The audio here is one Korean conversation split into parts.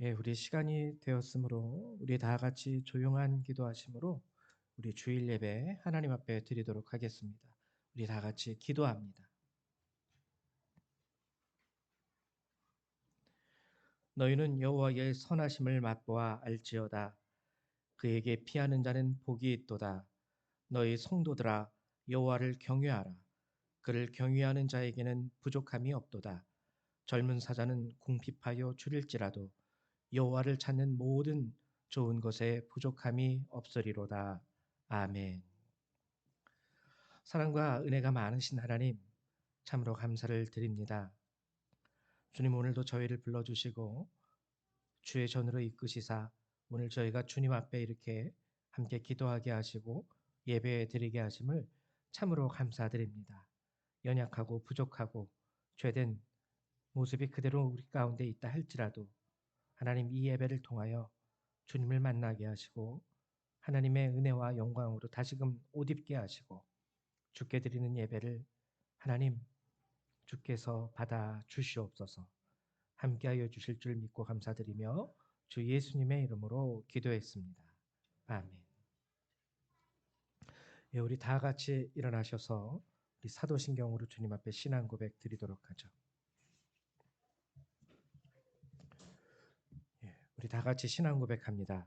예, 우리 시간이 되었으므로 우리 다 같이 조용한 기도하심으로 우리 주일 예배 하나님 앞에 드리도록 하겠습니다. 우리 다 같이 기도합니다. 너희는 여호와의 선하심을 맛보아 알지어다. 그에게 피하는 자는 복이 있도다. 너희 성도들아 여호와를 경외하라. 그를 경외하는 자에게는 부족함이 없도다. 젊은 사자는 궁핍하여 줄일지라도 여호와를 찾는 모든 좋은 것에 부족함이 없으리로다. 아멘. 사랑과 은혜가 많으신 하나님, 참으로 감사를 드립니다. 주님, 오늘도 저희를 불러주시고 주의 전으로 이끄시사 오늘 저희가 주님 앞에 이렇게 함께 기도하게 하시고 예배 드리게 하심을 참으로 감사드립니다. 연약하고 부족하고 죄된 모습이 그대로 우리 가운데 있다 할지라도 하나님, 이 예배를 통하여 주님을 만나게 하시고 하나님의 은혜와 영광으로 다시금 옷 입게 하시고 주께 드리는 예배를 하나님 주께서 받아 주시옵소서. 함께하여 주실 줄 믿고 감사드리며 주 예수님의 이름으로 기도했습니다. 아멘. 예, 우리 다 같이 일어나셔서 우리 사도신경으로 주님 앞에 신앙 고백 드리도록 하죠. 예, 우리 다 같이 신앙 고백합니다.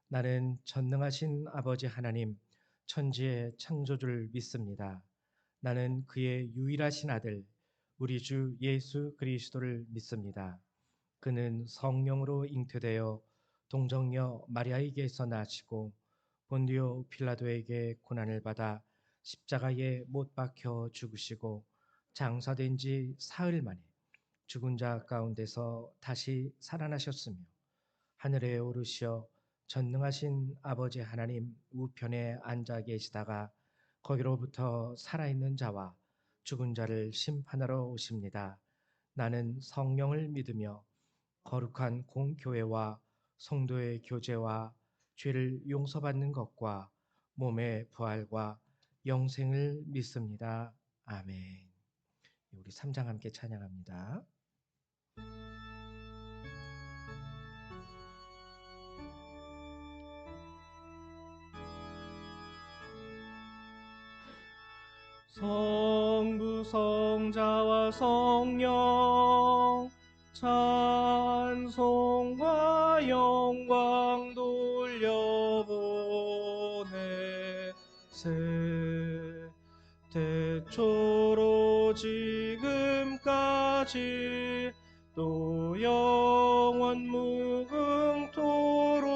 나는 전능하신 아버지 하나님, 천지의 창조주를 믿습니다. 나는 그의 유일하신 아들, 우리 주 예수 그리스도를 믿습니다. 그는 성령으로 잉태되어 동정녀 마리아에게서 나시고 본디오 필라도에게 고난을 받아 십자가에 못 박혀 죽으시고 장사된 지 사흘 만에 죽은 자 가운데서 다시 살아나셨으며 하늘에 오르시어 전능하신 아버지 하나님 우편에 앉아 계시다가 거기로부터 살아있는 자와 죽은 자를 심판하러 오십니다. 나는 성령을 믿으며 거룩한 공교회와 성도의 교제와 죄를 용서받는 것과 몸의 부활과 영생을 믿습니다. 아멘. 우리 3장 함께 찬양합니다. 성부 성자와 성령 찬송과 영광 돌려보내 태초로 지금까지 또 영원 무궁토록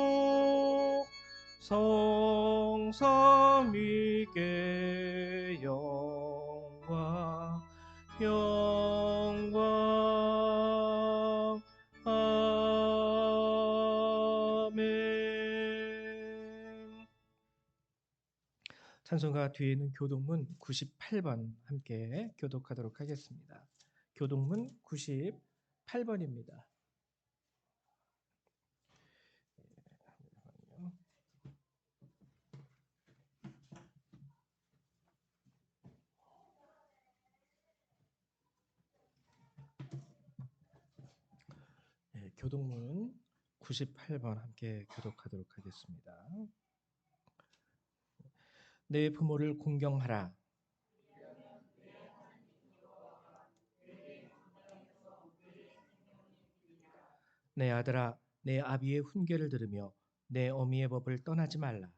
성삼위께 영광 아멘. 찬송가 뒤에 있는 교동문 98번 함께 교독하도록 하겠습니다. 교동문 98번입니다. 네, 교동문 98번 함께 교독하도록 하겠습니다. 내 부모를 공경하라. 내 아들아, 내 아비의 훈계를 들으며 내 어미의 법을 떠나지 말라.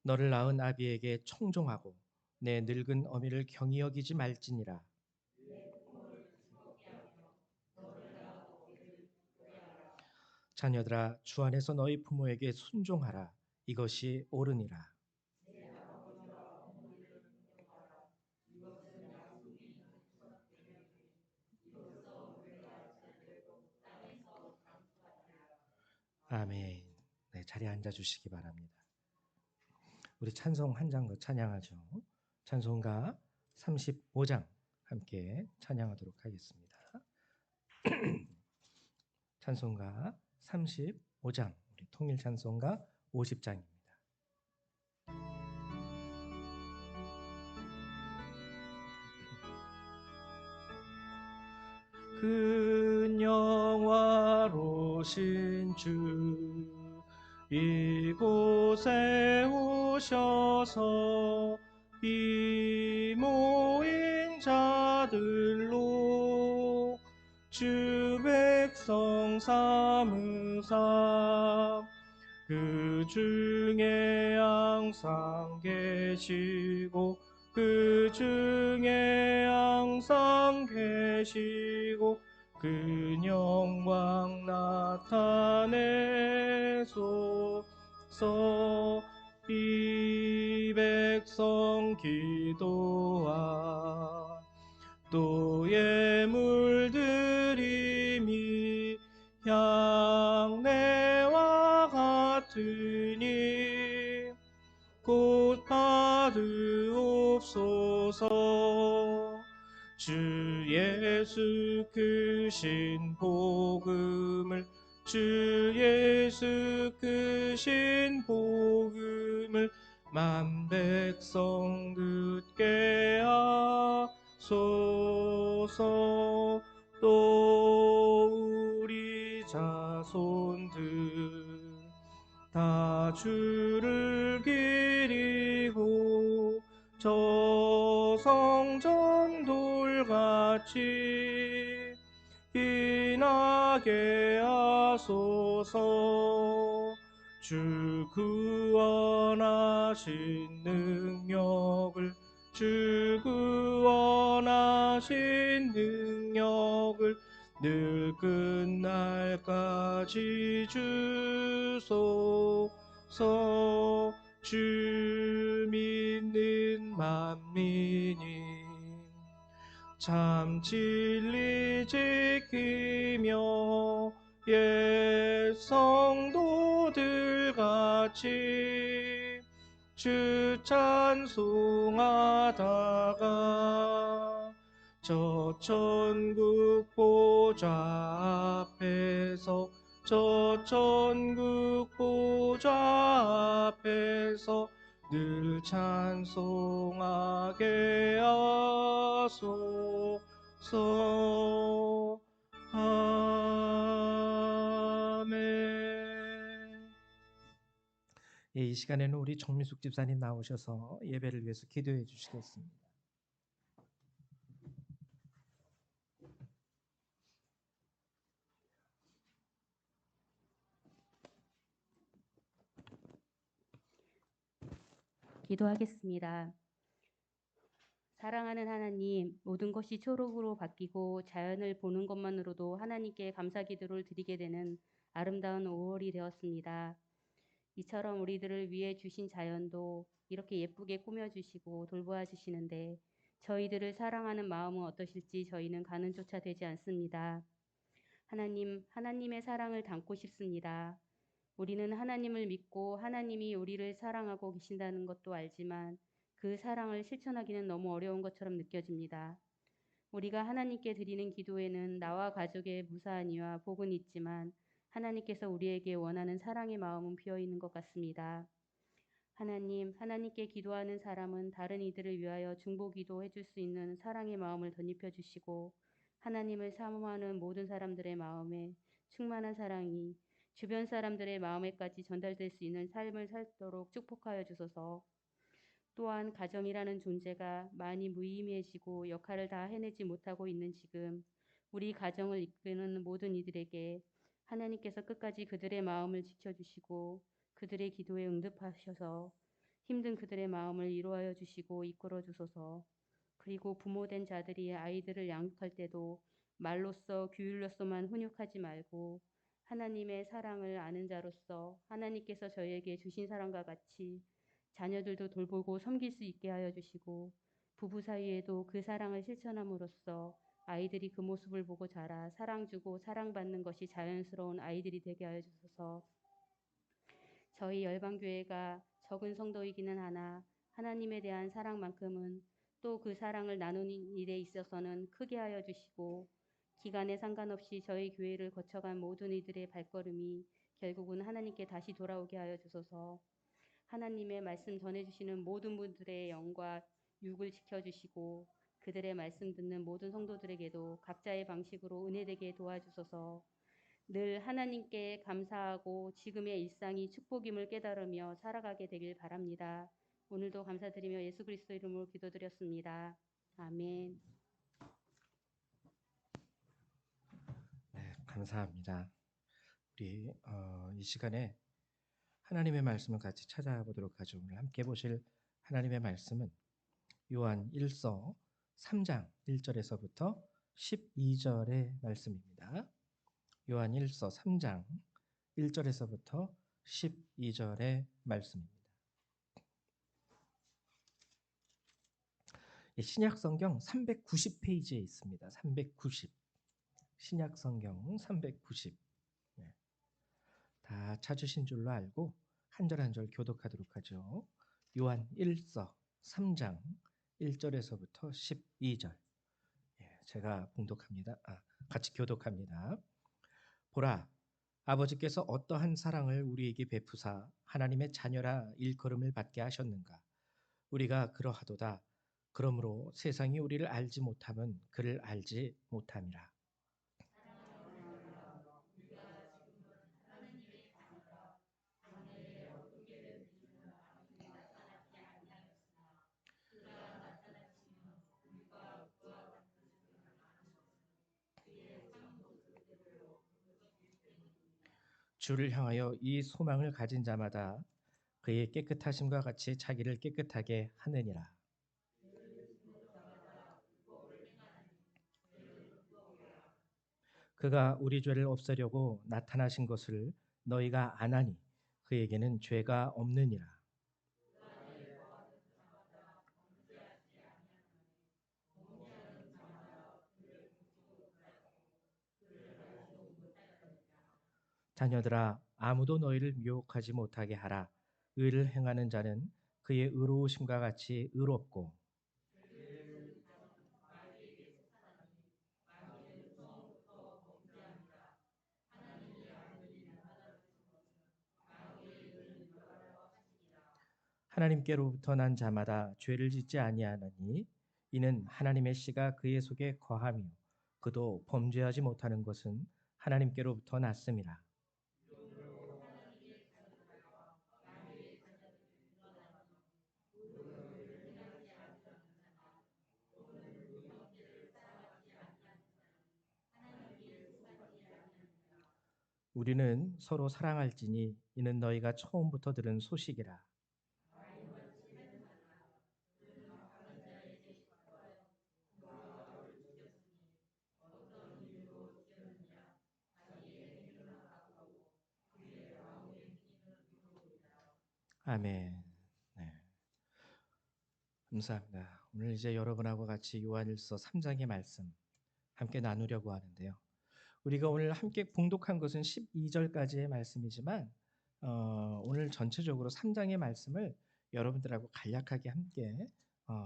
너를 낳은 아비에게 청종하고 내 늙은 어미를 경히 여기지 말지니라. 자녀들아, 주 안에서 너희 부모에게 순종하라. 이것이 옳으니라. 아멘. 네, 자리에 앉아 주시기 바랍니다. 우리 찬송 한 장 더 찬양하죠. 찬송가 35장 함께 찬양하도록 하겠습니다. 찬송가 35장, 우리 통일 찬송가 50장입니다. 큰 영화로신 주 이곳에 오셔서 이 모인 자들로 주 백성 삼으사 그 중에 항상 계시고 그 중에 항상 계시고 그 영광 나타내소서. 이 백성 기도하 또 예물드림이 향내와 같으니 곧 받으옵소서. 주 예수 크신 복음을 주 예수 크신 복음을 만 백성 듣게 하소서. 또 우리 자손들 다 주를 기리고 저 성전 돌같이 인하게 하소서. 주 구원하신 능력을 주 구원하신 능력을 늘 끝날까지 주소서. 주 믿는 만민이 참 진리 지키며 옛 성도들 같이 주 찬송하다가 저 천국 보좌 앞에서 저 천국 보좌 앞에서 늘 찬송하게 하소서. 아멘. 예, 이 시간에는 우리 정민숙 집사님 나오셔서 예배를 위해서 기도해 주시겠습니다. 기도하겠습니다. 사랑하는 하나님, 모든 것이 초록으로 바뀌고 자연을 보는 것만으로도 하나님께 감사 기도를 드리게 되는 아름다운 5월이 되었습니다. 이처럼 우리들을 위해 주신 자연도 이렇게 예쁘게 꾸며주시고 돌보아 주시는데 저희들을 사랑하는 마음은 어떠실지 저희는 가는조차 되지 않습니다. 하나님, 하나님의 사랑을 담고 싶습니다. 우리는 하나님을 믿고 하나님이 우리를 사랑하고 계신다는 것도 알지만 그 사랑을 실천하기는 너무 어려운 것처럼 느껴집니다. 우리가 하나님께 드리는 기도에는 나와 가족의 무사한 이와 복은 있지만 하나님께서 우리에게 원하는 사랑의 마음은 비어있는 것 같습니다. 하나님, 하나님께 기도하는 사람은 다른 이들을 위하여 중보기도 해줄 수 있는 사랑의 마음을 덧입혀 주시고 하나님을 사모하는 모든 사람들의 마음에 충만한 사랑이 주변 사람들의 마음에까지 전달될 수 있는 삶을 살도록 축복하여 주소서. 또한 가정이라는 존재가 많이 무의미해지고 역할을 다 해내지 못하고 있는 지금 우리 가정을 이끄는 모든 이들에게 하나님께서 끝까지 그들의 마음을 지켜주시고 그들의 기도에 응답하셔서 힘든 그들의 마음을 이루어 주시고 이끌어 주소서. 그리고 부모된 자들이 아이들을 양육할 때도 말로써 규율로서만 훈육하지 말고 하나님의 사랑을 아는 자로서 하나님께서 저희에게 주신 사랑과 같이 자녀들도 돌보고 섬길 수 있게 하여 주시고 부부 사이에도 그 사랑을 실천함으로써 아이들이 그 모습을 보고 자라 사랑 주고 사랑받는 것이 자연스러운 아이들이 되게 하여 주소서. 저희 열방교회가 적은 성도이기는 하나 하나님에 대한 사랑만큼은 또 그 사랑을 나누는 일에 있어서는 크게 하여 주시고 기간에 상관없이 저희 교회를 거쳐간 모든 이들의 발걸음이 결국은 하나님께 다시 돌아오게 하여 주소서. 하나님의 말씀 전해주시는 모든 분들의 영과 육을 지켜주시고 그들의 말씀 듣는 모든 성도들에게도 각자의 방식으로 은혜되게 도와주소서. 늘 하나님께 감사하고 지금의 일상이 축복임을 깨달으며 살아가게 되길 바랍니다. 오늘도 감사드리며 예수 그리스도 이름으로 기도드렸습니다. 아멘. 네, 감사합니다. 우리 이 시간에 하나님의 말씀을 같이 찾아보도록 하죠. 오늘 함께 보실 하나님의 말씀은 요한 1서 3장 1절에서부터 12절의 말씀입니다. 요한 1서 3장 1절에서부터 12절의 말씀입니다. 신약 성경 390페이지에 있습니다. 390. 신약 성경 390. 네. 다 찾으신 줄로 알고 한 절 한 절 교독하도록 하죠. 요한 1서 3장 1절에서부터 12절. 제가 봉독합니다. 같이 교독합니다. 보라, 아버지께서 어떠한 사랑을 우리에게 베푸사 하나님의 자녀라 일컬음을 받게 하셨는가. 우리가 그러하도다. 그러므로 세상이 우리를 알지 못함은 그를 알지 못함이라. 주를 향하여 이 소망을 가진 자마다 그의 깨끗하심과 같이 자기를 깨끗하게 하느니라. 그가 우리 죄를 없애려고 나타나신 것을 너희가 아나니 그에게는 죄가 없느니라. 자녀들아, 아무도 너희를 미혹하지 못하게 하라. 의를 행하는 자는 그의 의로우심과 같이 의롭고 하나님께로부터 난 자마다 죄를 짓지 아니하나니 이는 하나님의 씨가 그의 속에 거하며 그도 범죄하지 못하는 것은 하나님께로부터 났음이라. 우리는 서로 사랑할지니 이는 너희가 처음부터 들은 소식이라. 아멘. 네, 감사합니다. 오늘 이제 여러분하고 같이 요한일서 3장의 말씀 함께 나누려고 하는데요. 우리가 오늘 함께 봉독한 것은 12절까지의 말씀이지만 오늘 전체적으로 3장의 말씀을 여러분들하고 간략하게 함께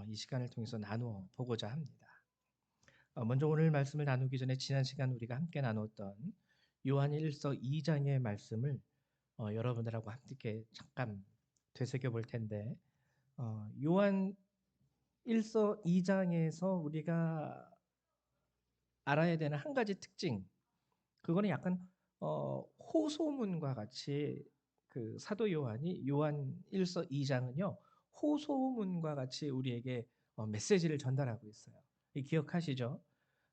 이 시간을 통해서 나누어 보고자 합니다. 먼저 오늘 말씀을 나누기 전에 지난 시간 우리가 함께 나눴던 요한 1서 2장의 말씀을 여러분들하고 함께 잠깐 되새겨 볼 텐데 요한 1서 2장에서 우리가 알아야 되는 한 가지 특징, 그거는 약간 호소문과 같이 그 사도 요한이 요한 1서 2장은요 호소문과 같이 우리에게 메시지를 전달하고 있어요. 기억하시죠?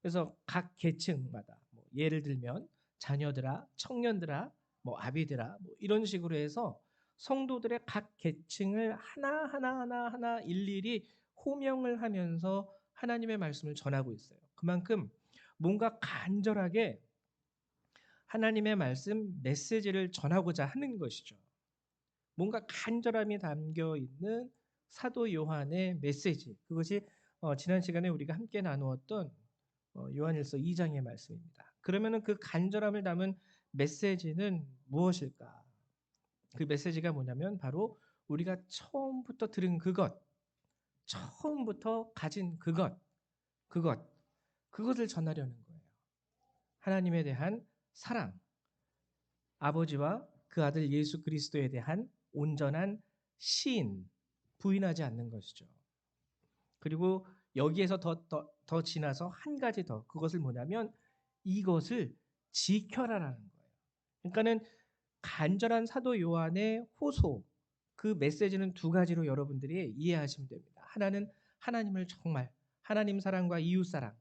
그래서 각 계층마다 뭐 예를 들면 자녀들아, 청년들아, 뭐 아비들아, 뭐 이런 식으로 해서 성도들의 각 계층을 하나 일일이 호명을 하면서 하나님의 말씀을 전하고 있어요. 그만큼 뭔가 간절하게 하나님의 말씀 메시지를 전하고자 하는 것이죠. 뭔가 간절함이 담겨 있는 사도 요한의 메시지. 그것이 지난 시간에 우리가 함께 나누었던 요한일서 2장의 말씀입니다. 그러면은 그 간절함을 담은 메시지는 무엇일까? 그 메시지가 뭐냐면 바로 우리가 처음부터 들은 그것, 처음부터 가진 그것을 전하려는 거예요. 하나님에 대한 사랑, 아버지와 그 아들 예수 그리스도에 대한 온전한 시인, 부인하지 않는 것이죠. 그리고 여기에서 더 지나서 한 가지 더, 그것을 뭐냐면 이것을 지켜라라는 거예요. 그러니까는 간절한 사도 요한의 호소, 그 메시지는 두 가지로 여러분들이 이해하시면 됩니다. 하나는 하나님을 정말, 하나님 사랑과 이웃 사랑,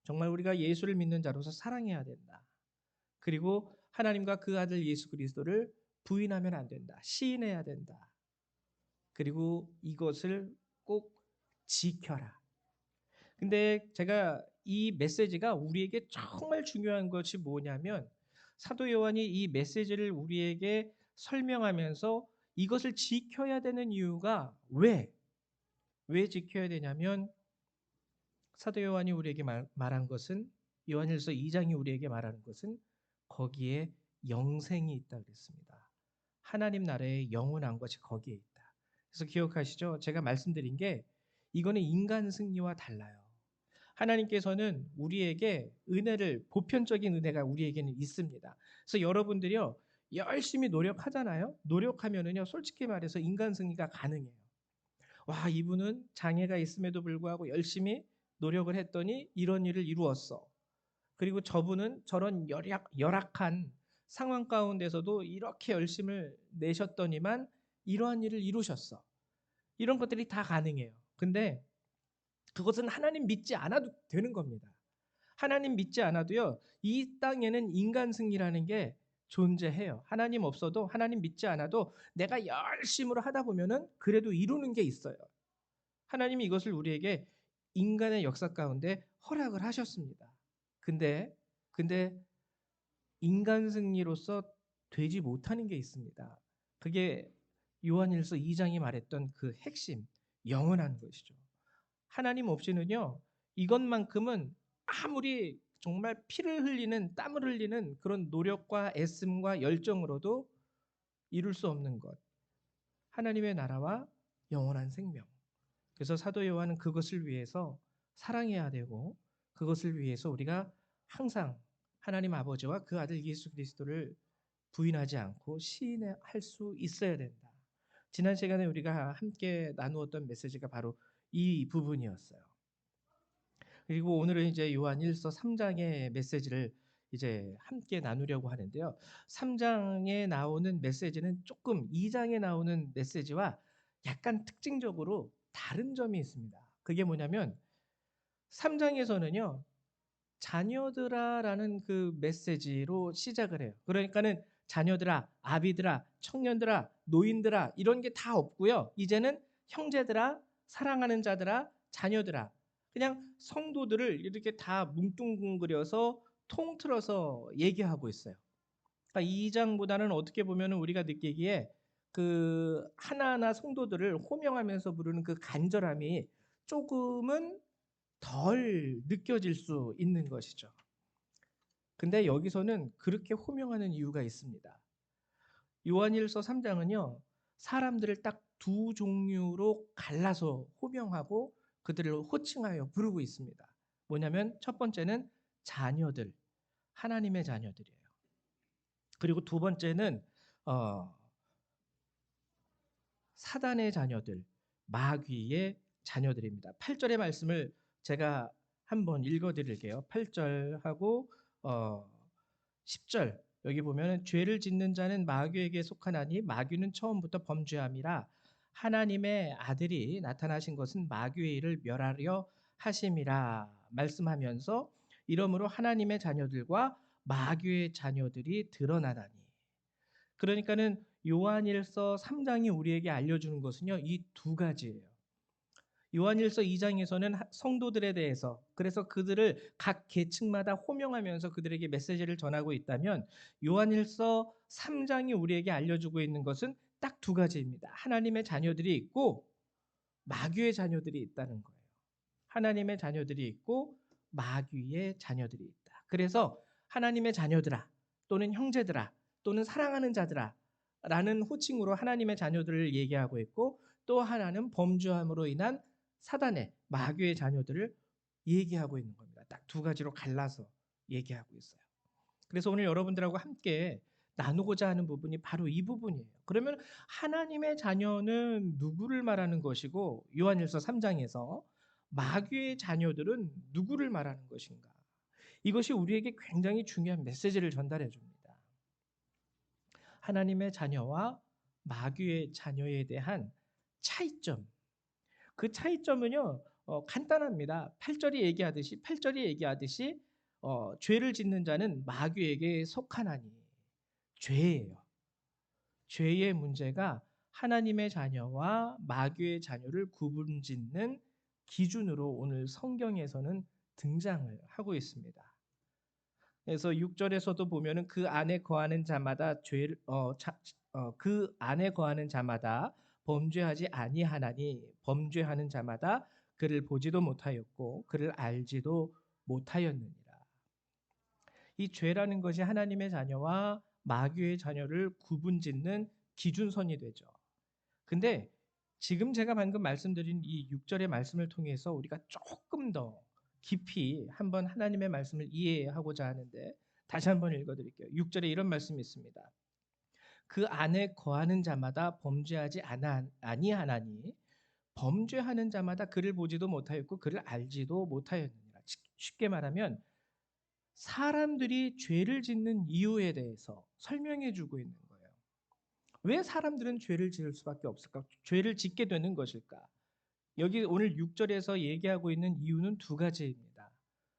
정말 우리가 예수를 믿는 자로서 사랑해야 된다. 그리고 하나님과 그 아들 예수 그리스도를 부인하면 안 된다. 시인해야 된다. 그리고 이것을 꼭 지켜라. 근데 제가 이 메시지가 우리에게 정말 중요한 것이 뭐냐면, 사도 요한이 이 메시지를 우리에게 설명하면서 이것을 지켜야 되는 이유가 왜 지켜야 되냐면, 사도 요한이 우리에게 말한 것은, 요한일서 2장이 우리에게 말하는 것은 거기에 영생이 있다 그랬습니다. 하나님 나라의 영원한 것이 거기에 있다. 그래서 기억하시죠? 제가 말씀드린 게 이거는 인간 승리와 달라요. 하나님께서는 우리에게 은혜를, 보편적인 은혜가 우리에게는 있습니다. 그래서 여러분들이요, 열심히 노력하잖아요. 노력하면은요, 솔직히 말해서 인간 승리가 가능해요. 와, 이분은 장애가 있음에도 불구하고 열심히 노력을 했더니 이런 일을 이루었어. 그리고 저분은 저런 열악한 상황 가운데서도 이렇게 열심을 내셨더니만 이러한 일을 이루셨어. 이런 것들이 다 가능해요. 근데 그것은 하나님 믿지 않아도 되는 겁니다. 하나님 믿지 않아도요, 이 땅에는 인간 승리라는 게 존재해요. 하나님 없어도, 하나님 믿지 않아도 내가 열심으로 하다 보면은 그래도 이루는 게 있어요. 하나님이 이것을 우리에게 인간의 역사 가운데 허락을 하셨습니다. 근데 인간 승리로서 되지 못하는 게 있습니다. 그게 요한일서 2장이 말했던 그 핵심, 영원한 것이죠. 하나님 없이는요, 이것만큼은 아무리 정말 피를 흘리는, 땀을 흘리는 그런 노력과 애씀과 열정으로도 이룰 수 없는 것. 하나님의 나라와 영원한 생명. 그래서 사도 요한은 그것을 위해서 사랑해야 되고, 그것을 위해서 우리가 항상 하나님 아버지와 그 아들 예수 그리스도를 부인하지 않고 시인할 수 있어야 된다. 지난 시간에 우리가 함께 나누었던 메시지가 바로 이 부분이었어요. 그리고 오늘은 이제 요한 1서 3장의 메시지를 이제 함께 나누려고 하는데요. 3장에 나오는 메시지는 조금 2장에 나오는 메시지와 약간 특징적으로 다른 점이 있습니다. 그게 뭐냐면 3장에서는요, 자녀들아라는 그 메시지로 시작을 해요. 그러니까는 자녀들아, 아비들아, 청년들아, 노인들아 이런 게 다 없고요. 이제는 형제들아, 사랑하는 자들아, 자녀들아, 그냥 성도들을 이렇게 다 뭉뚱그려서 통틀어서 얘기하고 있어요. 그러니까 2장보다는 어떻게 보면 우리가 느끼기에 그 하나하나 성도들을 호명하면서 부르는 그 간절함이 조금은 덜 느껴질 수 있는 것이죠. 근데 여기서는 그렇게 호명하는 이유가 있습니다. 요한일서 3장은요, 사람들을 딱 두 종류로 갈라서 호명하고 그들을 호칭하여 부르고 있습니다. 뭐냐면 첫 번째는 자녀들, 하나님의 자녀들이에요. 그리고 두 번째는 사단의 자녀들, 마귀의 자녀들입니다. 8절의 말씀을 제가 한번 읽어드릴게요. 8절하고 10절, 여기 보면 죄를 짓는 자는 마귀에게 속하나니 마귀는 처음부터 범죄함이라 하나님의 아들이 나타나신 것은 마귀의 일을 멸하려 하심이라 말씀하면서, 이러므로 하나님의 자녀들과 마귀의 자녀들이 드러나다니. 그러니까는 요한일서 3장이 우리에게 알려주는 것은요, 이 두 가지예요. 요한일서 2장에서는 성도들에 대해서, 그래서 그들을 각 계층마다 호명하면서 그들에게 메시지를 전하고 있다면, 요한일서 3장이 우리에게 알려주고 있는 것은 딱 두 가지입니다. 하나님의 자녀들이 있고 마귀의 자녀들이 있다는 거예요. 하나님의 자녀들이 있고 마귀의 자녀들이 있다. 그래서 하나님의 자녀들아, 또는 형제들아, 또는 사랑하는 자들아 라는 호칭으로 하나님의 자녀들을 얘기하고 있고, 또 하나는 범죄함으로 인한 사단의 마귀의 자녀들을 얘기하고 있는 겁니다. 딱 두 가지로 갈라서 얘기하고 있어요. 그래서 오늘 여러분들하고 함께 나누고자 하는 부분이 바로 이 부분이에요. 그러면 하나님의 자녀는 누구를 말하는 것이고, 요한일서 3장에서 마귀의 자녀들은 누구를 말하는 것인가? 이것이 우리에게 굉장히 중요한 메시지를 전달해 줍니다. 하나님의 자녀와 마귀의 자녀에 대한 차이점. 그 차이점은요, 간단합니다. 8절이 얘기하듯이 죄를 짓는 자는 마귀에게 속하나니. 죄예요. 죄의 문제가 하나님의 자녀와 마귀의 자녀를 구분짓는 기준으로 오늘 성경에서는 등장을 하고 있습니다. 그래서 6절에서도 보면은 그 안에 거하는 자마다 그 안에 거하는 자마다 범죄하지 아니하나니 범죄하는 자마다 그를 보지도 못하였고 그를 알지도 못하였느니라. 이 죄라는 것이 하나님의 자녀와 마귀의 자녀를 구분짓는 기준선이 되죠. 근데 지금 제가 방금 말씀드린 이 6절의 말씀을 통해서 우리가 조금 더 깊이 한번 하나님의 말씀을 이해하고자 하는데 다시 한번 읽어드릴게요. 6절에 이런 말씀이 있습니다. 그 안에 거하는 자마다 범죄하지 아니하나니 범죄하는 자마다 그를 보지도 못하였고 그를 알지도 못하였느니라. 쉽게 말하면 사람들이 죄를 짓는 이유에 대해서 설명해 주고 있는 거예요. 왜 사람들은 죄를 지을 수밖에 없을까? 죄를 짓게 되는 것일까? 여기 오늘 6절에서 얘기하고 있는 이유는 두 가지입니다.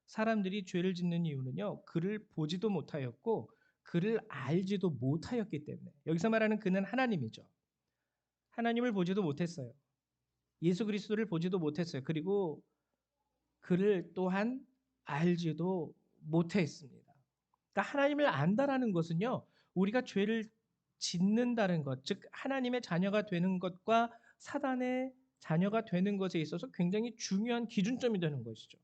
사람들이 죄를 짓는 이유는요, 그를 보지도 못하였고 그를 알지도 못하였기 때문에. 여기서 말하는 그는 하나님이죠. 하나님을 보지도 못했어요. 예수 그리스도를 보지도 못했어요. 그리고 그를 또한 알지도 못했습니다. 그러니까 하나님을 안다라는 것은요, 우리가 죄를 짓는다는 것, 즉 하나님의 자녀가 되는 것과 사단의 자녀가 되는 것에 있어서 굉장히 중요한 기준점이 되는 것이죠.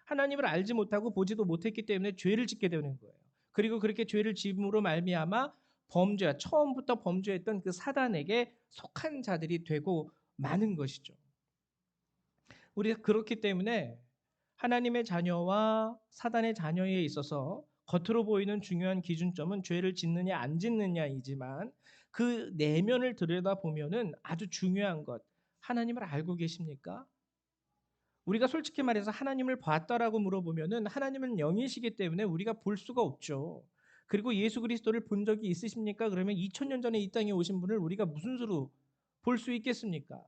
하나님을 알지 못하고 보지도 못했기 때문에 죄를 짓게 되는 거예요. 그리고 그렇게 죄를 지음으로 말미암아 처음부터 범죄했던 그 사단에게 속한 자들이 되고 마는 것이죠. 우리가 그렇기 때문에 하나님의 자녀와 사단의 자녀에 있어서 겉으로 보이는 중요한 기준점은 죄를 짓느냐 안 짓느냐이지만 그 내면을 들여다보면은 아주 중요한 것, 하나님을 알고 계십니까? 우리가 솔직히 말해서 하나님을 봤다라고 물어보면은 하나님은 영이시기 때문에 우리가 볼 수가 없죠. 그리고 예수 그리스도를 본 적이 있으십니까? 그러면 2000년 전에 이 땅에 오신 분을 우리가 무슨 수로 볼 수 있겠습니까?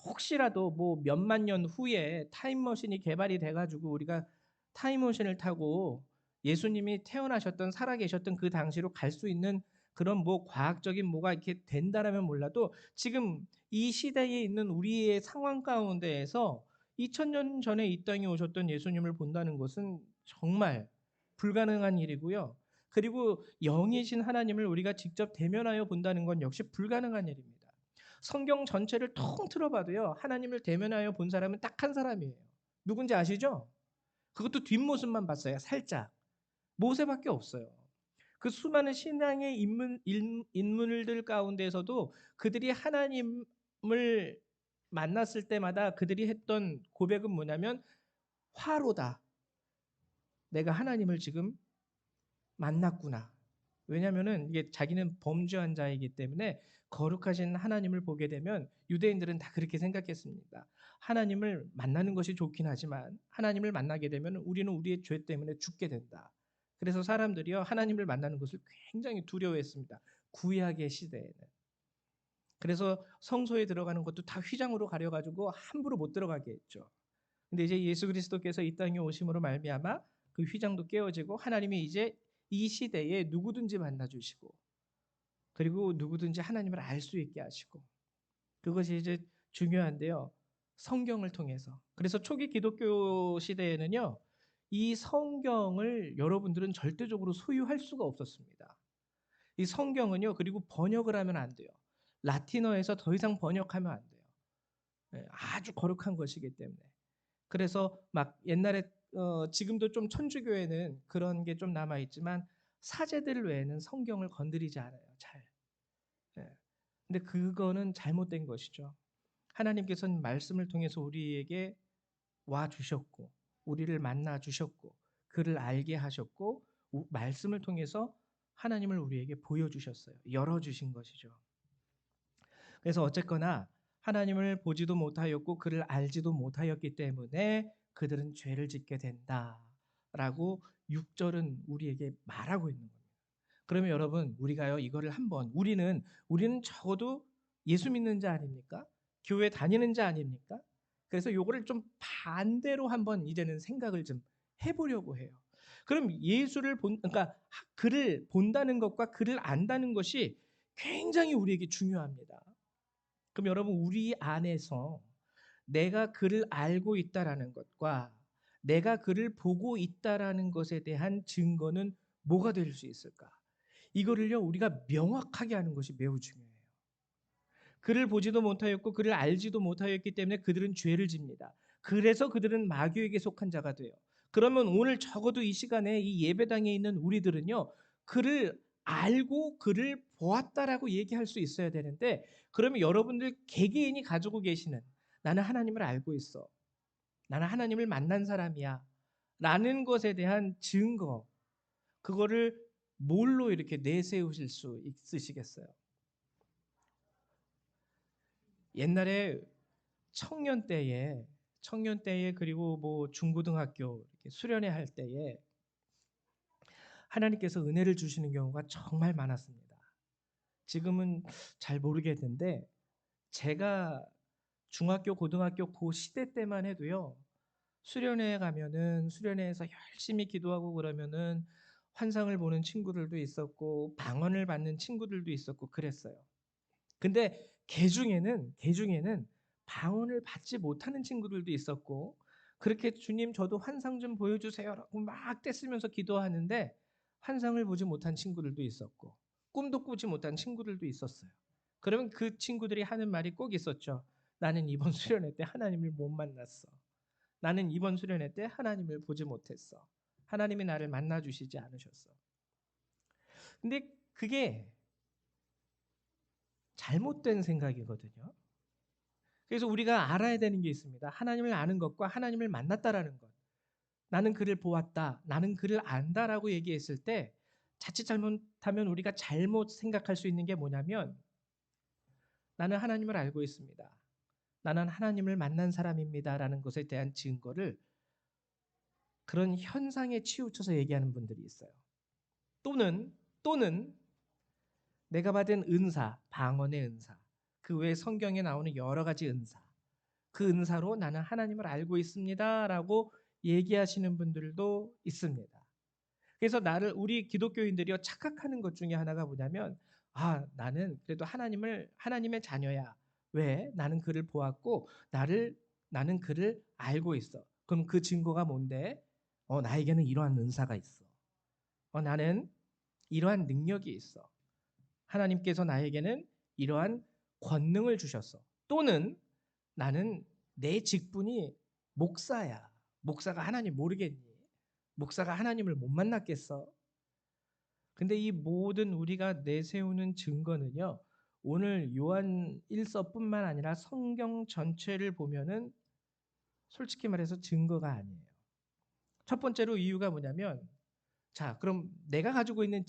혹시라도 뭐 몇만 년 후에 타임머신이 개발이 돼가지고 우리가 타임머신을 타고 예수님이 태어나셨던 살아계셨던 그 당시로 갈 수 있는 그런 뭐 과학적인 뭐가 이렇게 된다라면 몰라도 지금 이 시대에 있는 우리의 상황 가운데에서 2000년 전에 이 땅에 오셨던 예수님을 본다는 것은 정말 불가능한 일이고요. 그리고 영이신 하나님을 우리가 직접 대면하여 본다는 건 역시 불가능한 일입니다. 성경 전체를 통틀어 봐도요, 하나님을 대면하여 본 사람은 딱 한 사람이에요. 누군지 아시죠? 그것도 뒷모습만 봤어요. 살짝. 모세밖에 없어요. 그 수많은 신앙의 인물들 가운데서도 그들이 하나님을 만났을 때마다 그들이 했던 고백은 뭐냐면 화로다. 내가 하나님을 지금 만났구나. 왜냐하면은 이게 자기는 범죄한 자이기 때문에 거룩하신 하나님을 보게 되면 유대인들은 다 그렇게 생각했습니다. 하나님을 만나는 것이 좋긴 하지만 하나님을 만나게 되면 우리는 우리의 죄 때문에 죽게 된다. 그래서 사람들이요 하나님을 만나는 것을 굉장히 두려워했습니다. 구약의 시대에는. 그래서 성소에 들어가는 것도 다 휘장으로 가려가지고 함부로 못 들어가게 했죠. 근데 이제 예수 그리스도께서 이 땅에 오심으로 말미암아 그 휘장도 깨어지고 하나님이 이제 이 시대에 누구든지 만나 주시고 그리고 누구든지 하나님을 알 수 있게 하시고 그것이 이제 중요한데요. 성경을 통해서. 그래서 초기 기독교 시대에는요. 이 성경을 여러분들은 절대적으로 소유할 수가 없었습니다. 이 성경은요. 그리고 번역을 하면 안 돼요. 라틴어에서 더 이상 번역하면 안 돼요. 아주 거룩한 것이기 때문에. 그래서 막 옛날에 지금도 좀 천주교에는 그런 게 좀 남아 있지만 사제들 외에는 성경을 건드리지 않아요. 잘. 예. 근데 그거는 잘못된 것이죠. 하나님께서는 말씀을 통해서 우리에게 와 주셨고 우리를 만나 주셨고 그를 알게 하셨고 말씀을 통해서 하나님을 우리에게 보여 주셨어요. 열어 주신 것이죠. 그래서 어쨌거나 하나님을 보지도 못하였고 그를 알지도 못하였기 때문에 그들은 죄를 짓게 된다라고 6절은 우리에게 말하고 있는 겁니다. 그러면 여러분 우리가요 이거를 한번 우리는 적어도 예수 믿는 자 아닙니까? 교회 다니는 자 아닙니까? 그래서 요거를 좀 반대로 한번 이제는 생각을 좀 해보려고 해요. 그럼 그러니까 그를 본다는 것과 그를 안다는 것이 굉장히 우리에게 중요합니다. 그럼 여러분 우리 안에서 내가 그를 알고 있다라는 것과 내가 그를 보고 있다라는 것에 대한 증거는 뭐가 될 수 있을까? 이거를요 우리가 명확하게 하는 것이 매우 중요해요. 그를 보지도 못하였고 그를 알지도 못하였기 때문에 그들은 죄를 집니다. 그래서 그들은 마귀에게 속한 자가 돼요. 그러면 오늘 적어도 이 시간에 이 예배당에 있는 우리들은요 그를 알고 그를 보았다라고 얘기할 수 있어야 되는데, 그러면 여러분들 개개인이 가지고 계시는 나는 하나님을 알고 있어, 나는 하나님을 만난 사람이야 라는 것에 대한 증거, 그거를 뭘로 이렇게 내세우실 수 있으시겠어요? 옛날에 청년 때에 그리고 뭐 중고등학교 이렇게 수련회 할 때에 하나님께서 은혜를 주시는 경우가 정말 많았습니다. 지금은 잘 모르겠는데 제가 중학교 고등학교 그 시대 때만 해도요 수련회에 가면은 수련회에서 열심히 기도하고 그러면은 환상을 보는 친구들도 있었고 방언을 받는 친구들도 있었고 그랬어요. 근데 개 중에는 방언을 받지 못하는 친구들도 있었고, 그렇게 주님 저도 환상 좀 보여주세요라고 막 떼쓰면서 기도하는데 환상을 보지 못한 친구들도 있었고 꿈도 꾸지 못한 친구들도 있었어요. 그러면 그 친구들이 하는 말이 꼭 있었죠. 나는 이번 수련회 때 하나님을 못 만났어. 나는 이번 수련회 때 하나님을 보지 못했어. 하나님이 나를 만나 주시지 않으셨어. 근데 그게 잘못된 생각이거든요. 그래서 우리가 알아야 되는 게 있습니다. 하나님을 아는 것과 하나님을 만났다라는 것. 나는 그를 보았다, 나는 그를 안다라고 얘기했을 때 자칫 잘못하면 우리가 잘못 생각할 수 있는 게 뭐냐면, 나는 하나님을 알고 있습니다, 나는 하나님을 만난 사람입니다라는 것에 대한 증거를 그런 현상에 치우쳐서 얘기하는 분들이 있어요. 또는 내가 받은 은사, 방언의 은사, 그 외에 성경에 나오는 여러 가지 은사, 그 은사로 나는 하나님을 알고 있습니다라고 얘기하시는 분들도 있습니다. 그래서 우리 기독교인들이요 착각하는 것 중에 하나가 뭐냐면, 나는 그래도 하나님의 자녀야. 왜? 나는 그를 보았고 나는 그를 알고 있어. 그럼 그 증거가 뭔데? 나에게는 이러한 은사가 있어. 나는 이러한 능력이 있어. 하나님께서 나에게는 이러한 권능을 주셨어. 또는 나는 내 직분이 목사야. 목사가 하나님 모르겠니? 목사가 하나님을 못 만났겠어? 근데 이 모든 우리가 내세우는 증거는요, 오늘 요한 1서뿐만 아니라 성경 전체를 보면은 솔직히 말해서 증거가 아니에요. 첫 번째로 이유가 뭐냐면, 자, 그럼 내가 가지고 있는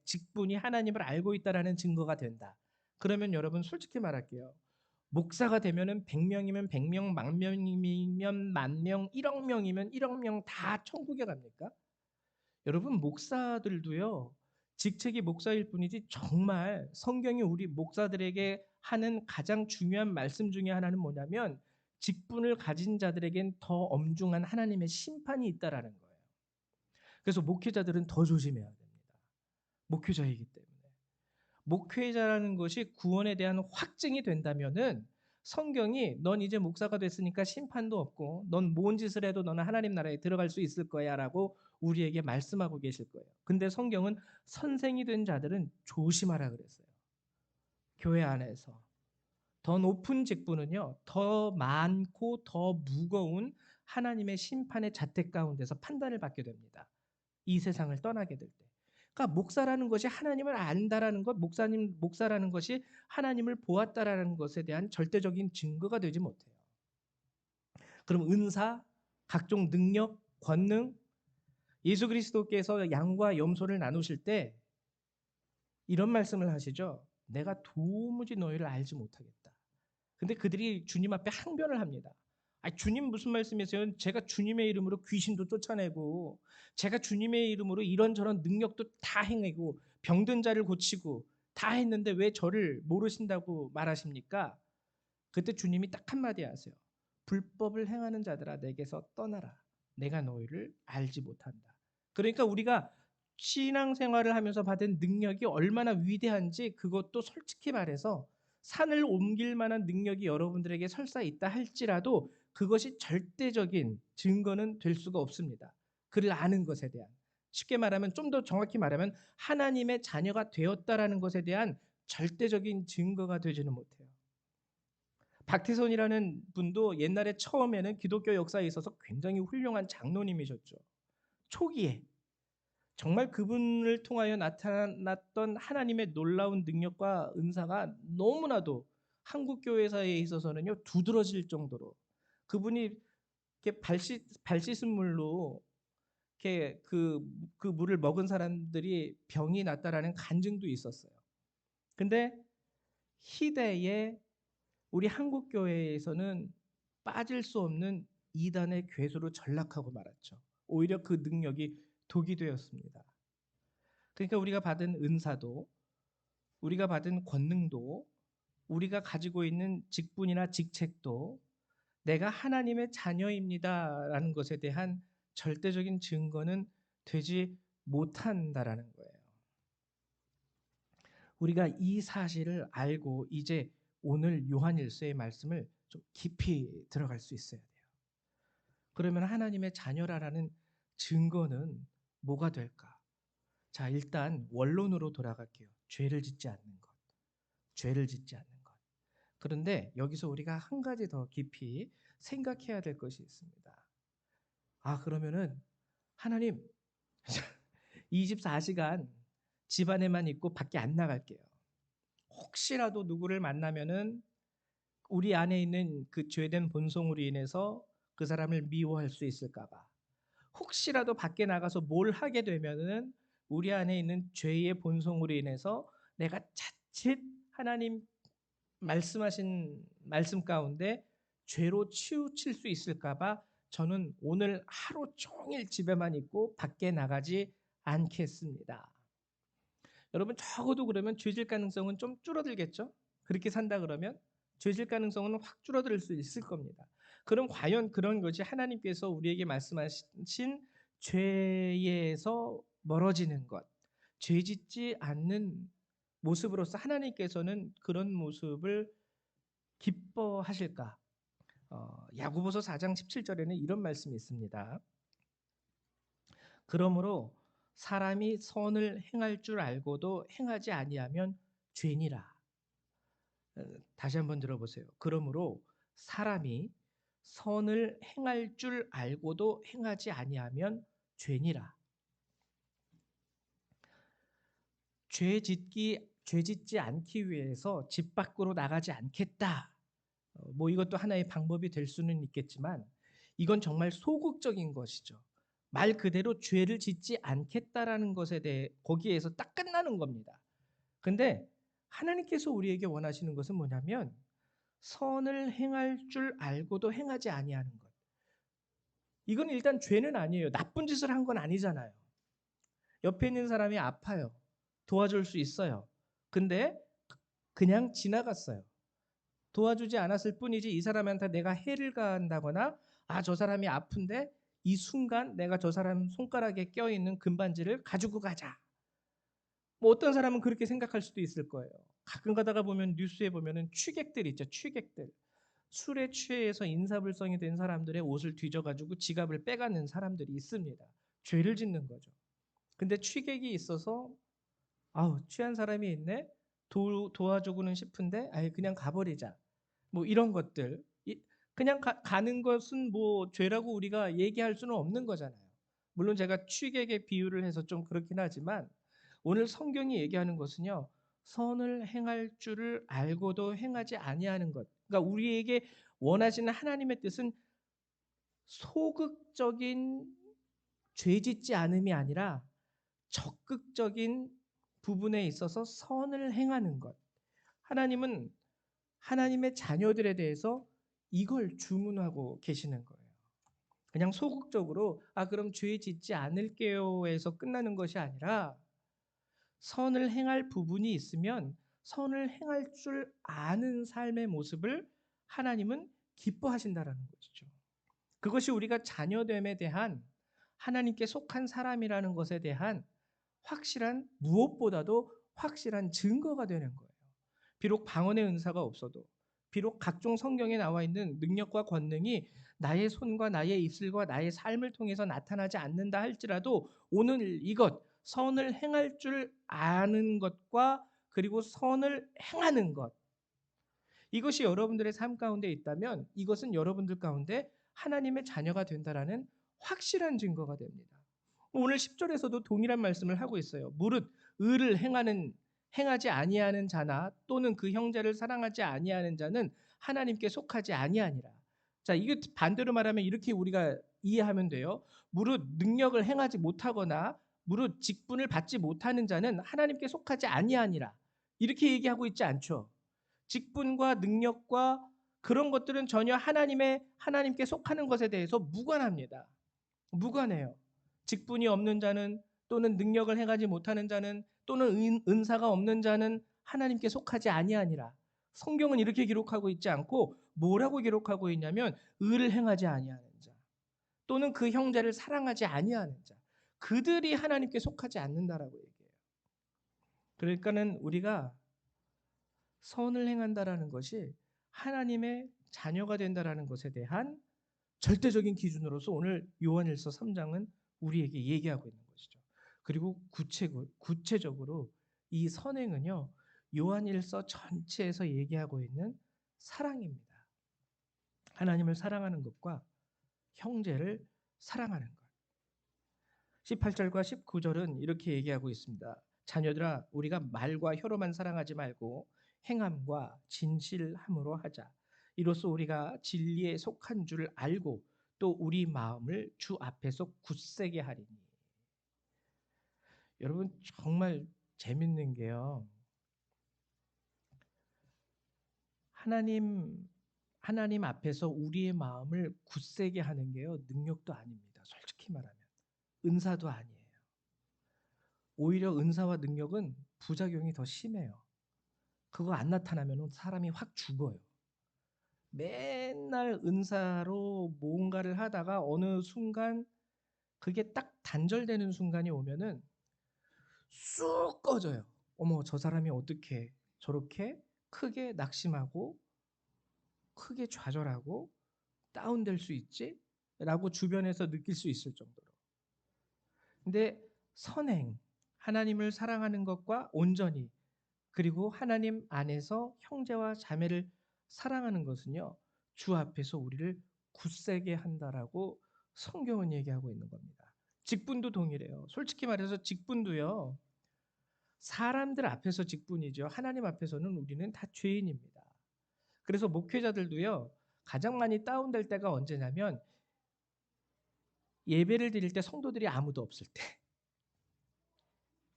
직분이 하나님을 알고 있다라는 증거가 된다. 그러면 여러분 솔직히 말할게요. 목사가 되면은 100명이면 100명, 만 명이면 만 명, 1억 명이면 1억 명 다 천국에 갑니까? 여러분 목사들도요. 직책이 목사일 뿐이지 정말 성경이 우리 목사들에게 하는 가장 중요한 말씀 중에 하나는 뭐냐면, 직분을 가진 자들에겐 더 엄중한 하나님의 심판이 있다라는 거예요. 그래서 목회자들은 더 조심해야 됩니다. 목회자이기 때문에. 목회자라는 것이 구원에 대한 확증이 된다면은 성경이 넌 이제 목사가 됐으니까 심판도 없고 넌 뭔 짓을 해도 너는 하나님 나라에 들어갈 수 있을 거야라고 우리에게 말씀하고 계실 거예요. 근데 성경은 선생이 된 자들은 조심하라 그랬어요. 교회 안에서 더 높은 직분은요, 더 많고 더 무거운 하나님의 심판의 자택 가운데서 판단을 받게 됩니다. 이 세상을 떠나게 될 때. 그러니까 목사라는 것이 하나님을 안다라는 것, 목사라는 것이 하나님을 보았다라는 것에 대한 절대적인 증거가 되지 못해요. 그럼 은사, 각종 능력, 권능, 예수 그리스도께서 양과 염소를 나누실 때 이런 말씀을 하시죠. 내가 도무지 너희를 알지 못하겠다. 근데 그들이 주님 앞에 항변을 합니다. 아, 주님 무슨 말씀이세요? 제가 주님의 이름으로 귀신도 쫓아내고 제가 주님의 이름으로 이런저런 능력도 다 행하고 병든 자를 고치고 다 했는데 왜 저를 모르신다고 말하십니까? 그때 주님이 딱 한마디 하세요. 불법을 행하는 자들아 내게서 떠나라. 내가 너희를 알지 못한다. 그러니까 우리가 신앙생활을 하면서 받은 능력이 얼마나 위대한지 그것도 솔직히 말해서 산을 옮길 만한 능력이 여러분들에게 설사 있다 할지라도 그것이 절대적인 증거는 될 수가 없습니다. 그를 아는 것에 대한. 쉽게 말하면 좀 더 정확히 말하면 하나님의 자녀가 되었다라는 것에 대한 절대적인 증거가 되지는 못해요. 박태선이라는 분도 옛날에 처음에는 기독교 역사에 있어서 굉장히 훌륭한 장로님이셨죠. 초기에 정말 그분을 통하여 나타났던 하나님의 놀라운 능력과 은사가 너무나도 한국 교회사에 있어서는요 두드러질 정도로 그분이 이렇게 발 씻은 물로 이렇게 그 물을 먹은 사람들이 병이 났다라는 간증도 있었어요. 근데 희대에 우리 한국 교회에서는 빠질 수 없는 이단의 괴수로 전락하고 말았죠. 오히려 그 능력이 독이 되었습니다. 그러니까 우리가 받은 은사도 우리가 받은 권능도 우리가 가지고 있는 직분이나 직책도 내가 하나님의 자녀입니다라는 것에 대한 절대적인 증거는 되지 못한다라는 거예요. 우리가 이 사실을 알고 이제 오늘 요한일서의 말씀을 좀 깊이 들어갈 수 있어야 돼요. 그러면 하나님의 자녀라는 증거는 뭐가 될까? 자, 일단 원론으로 돌아갈게요. 죄를 짓지 않는 것. 죄를 짓지 않는 것. 그런데 여기서 우리가 한 가지 더 깊이 생각해야 될 것이 있습니다. 아, 그러면은 하나님 24시간 집 안에만 있고 밖에 안 나갈게요. 혹시라도 누구를 만나면은 우리 안에 있는 그 죄된 본성으로 인해서 그 사람을 미워할 수 있을까 봐. 혹시라도 밖에 나가서 뭘 하게 되면은 우리 안에 있는 죄의 본성으로 인해서 내가 자칫 하나님 말씀하신 말씀 가운데 죄로 치우칠 수 있을까 봐 저는 오늘 하루 종일 집에만 있고 밖에 나가지 않겠습니다. 여러분 적어도 그러면 죄질 가능성은 좀 줄어들겠죠? 그렇게 산다 그러면 죄질 가능성은 확 줄어들 수 있을 겁니다. 그럼 과연 그런 것이 하나님께서 우리에게 말씀하신 죄에서 멀어지는 것, 죄 짓지 않는 모습으로서 하나님께서는 그런 모습을 기뻐하실까? 야고보서 4장 17절에는 이런 말씀이 있습니다. 그러므로 사람이 선을 행할 줄 알고도 행하지 아니하면 죄니라. 다시 한번 들어보세요. 그러므로 사람이 선을 행할 줄 알고도 행하지 아니하면 죄니라. 죄 짓지 않기 위해서 집 밖으로 나가지 않겠다. 뭐 이것도 하나의 방법이 될 수는 있겠지만 이건 정말 소극적인 것이죠. 말 그대로 죄를 짓지 않겠다라는 것에 대해 거기에서 딱 끝나는 겁니다. 근데 하나님께서 우리에게 원하시는 것은 뭐냐면 선을 행할 줄 알고도 행하지 아니하는 것. 이건 일단 죄는 아니에요. 나쁜 짓을 한 건 아니잖아요. 옆에 있는 사람이 아파요. 도와줄 수 있어요. 근데 그냥 지나갔어요. 도와주지 않았을 뿐이지 이 사람한테 내가 해를 가한다거나 아, 저 사람이 아픈데 이 순간 내가 저 사람 손가락에 껴있는 금반지를 가지고 가자. 뭐 어떤 사람은 그렇게 생각할 수도 있을 거예요. 가끔 가다가 보면 뉴스에 보면은 취객들 있죠. 취객들. 술에 취해서 인사불성이 된 사람들의 옷을 뒤져가지고 지갑을 빼가는 사람들이 있습니다. 죄를 짓는 거죠. 근데 취객이 있어서 아우 취한 사람이 있네 도와주고는 싶은데 아예 그냥 가버리자 뭐 이런 것들 그냥 가는 것은 뭐 죄라고 우리가 얘기할 수는 없는 거잖아요. 물론 제가 취객의 비유를 해서 좀 그렇긴 하지만 오늘 성경이 얘기하는 것은요 선을 행할 줄을 알고도 행하지 아니하는 것. 그러니까 우리에게 원하시는 하나님의 뜻은 소극적인 죄짓지 않음이 아니라 적극적인 부분에 있어서 선을 행하는 것. 하나님은 하나님의 자녀들에 대해서 이걸 주문하고 계시는 거예요. 그냥 소극적으로 그럼 죄 짓지 않을게요에서 끝나는 것이 아니라 선을 행할 부분이 있으면 선을 행할 줄 아는 삶의 모습을 하나님은 기뻐하신다라는 것이죠. 그것이 우리가 자녀됨에 대한 하나님께 속한 사람이라는 것에 대한 확실한 무엇보다도 확실한 증거가 되는 거예요. 비록 방언의 은사가 없어도 비록 각종 성경에 나와 있는 능력과 권능이 나의 손과 나의 입술과 나의 삶을 통해서 나타나지 않는다 할지라도 오늘 이것 선을 행할 줄 아는 것과 그리고 선을 행하는 것 이것이 여러분들의 삶 가운데 있다면 이것은 여러분들 가운데 하나님의 자녀가 된다라는 확실한 증거가 됩니다. 오늘 10절에서도 동일한 말씀을 하고 있어요. 무릇 의를 행하지 아니하는 자나 또는 그 형제를 사랑하지 아니하는 자는 하나님께 속하지 아니하니라. 자, 이거 반대로 말하면 이렇게 우리가 이해하면 돼요. 무릇 능력을 행하지 못하거나 무릇 직분을 받지 못하는 자는 하나님께 속하지 아니하니라. 이렇게 얘기하고 있지 않죠. 직분과 능력과 그런 것들은 전혀 하나님께 속하는 것에 대해서 무관합니다. 무관해요. 직분이 없는 자는 또는 능력을 행하지 못하는 자는 또는 은사가 없는 자는 하나님께 속하지 아니하니라. 성경은 이렇게 기록하고 있지 않고 뭐라고 기록하고 있냐면 의를 행하지 아니하는 자 또는 그 형제를 사랑하지 아니하는 자 그들이 하나님께 속하지 않는다라고 얘기해요. 그러니까는 우리가 선을 행한다라는 것이 하나님의 자녀가 된다라는 것에 대한 절대적인 기준으로서 오늘 요한일서 3장은 우리에게 얘기하고 있는 것이죠. 그리고 구체적으로 이 선행은요. 요한일서 전체에서 얘기하고 있는 사랑입니다. 하나님을 사랑하는 것과 형제를 사랑하는 것. 18절과 19절은 이렇게 얘기하고 있습니다. 자녀들아 우리가 말과 혀로만 사랑하지 말고 행함과 진실함으로 하자. 이로써 우리가 진리에 속한 줄 알고 또 우리 마음을 주 앞에서 굳세게 하리니. 여러분 정말 재밌는 게요. 하나님 앞에서 우리의 마음을 굳세게 하는 게요. 능력도 아닙니다. 솔직히 말하면. 은사도 아니에요. 오히려 은사와 능력은 부작용이 더 심해요. 그거 안 나타나면 사람이 확 죽어요. 맨날 은사로 뭔가를 하다가 어느 순간 그게 딱 단절되는 순간이 오면은 쑥 꺼져요. 어머, 저 사람이 어떻게 저렇게 크게 낙심하고 크게 좌절하고 다운될 수 있지? 라고 주변에서 느낄 수 있을 정도로. 근데 선행, 하나님을 사랑하는 것과 온전히 그리고 하나님 안에서 형제와 자매를 사랑하는 것은요. 주 앞에서 우리를 굳세게 한다라고 성경은 얘기하고 있는 겁니다. 직분도 동일해요. 솔직히 말해서 직분도요. 사람들 앞에서 직분이죠. 하나님 앞에서는 우리는 다 죄인입니다. 그래서 목회자들도요. 가장 많이 다운될 때가 언제냐면 예배를 드릴 때 성도들이 아무도 없을 때.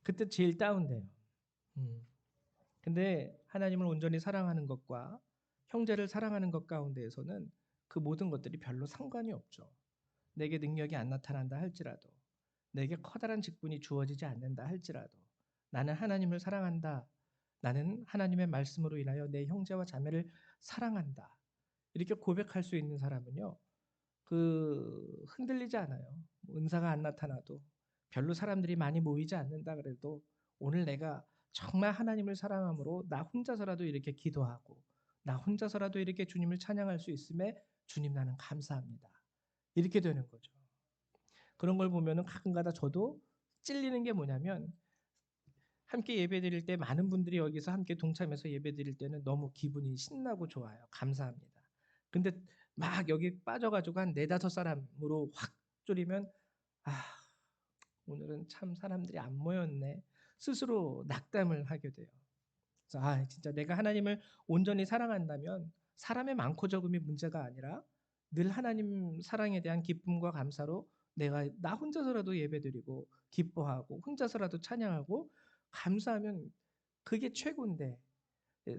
그때 제일 다운돼요. 근데 하나님을 온전히 사랑하는 것과 형제를 사랑하는 것 가운데에서는 그 모든 것들이 별로 상관이 없죠. 내게 능력이 안 나타난다 할지라도 내게 커다란 직분이 주어지지 않는다 할지라도 나는 하나님을 사랑한다. 나는 하나님의 말씀으로 인하여 내 형제와 자매를 사랑한다. 이렇게 고백할 수 있는 사람은요. 흔들리지 않아요. 은사가 안 나타나도 별로 사람들이 많이 모이지 않는다 그래도 오늘 내가 정말 하나님을 사랑함으로 나 혼자서라도 이렇게 기도하고 나 혼자서라도 이렇게 주님을 찬양할 수 있음에 주님 나는 감사합니다. 이렇게 되는 거죠. 그런 걸 보면은 가끔가다 저도 찔리는 게 뭐냐면 함께 예배드릴 때 많은 분들이 여기서 함께 동참해서 예배드릴 때는 너무 기분이 신나고 좋아요. 감사합니다. 근데 막 여기 빠져가지고 한 4-5사람으로 확 졸이면 오늘은 참 사람들이 안 모였네. 스스로 낙담을 하게 돼요. 그래서 진짜 내가 하나님을 온전히 사랑한다면 사람의 많고 적음이 문제가 아니라 늘 하나님 사랑에 대한 기쁨과 감사로 내가 나 혼자서라도 예배드리고 기뻐하고 혼자서라도 찬양하고 감사하면 그게 최고인데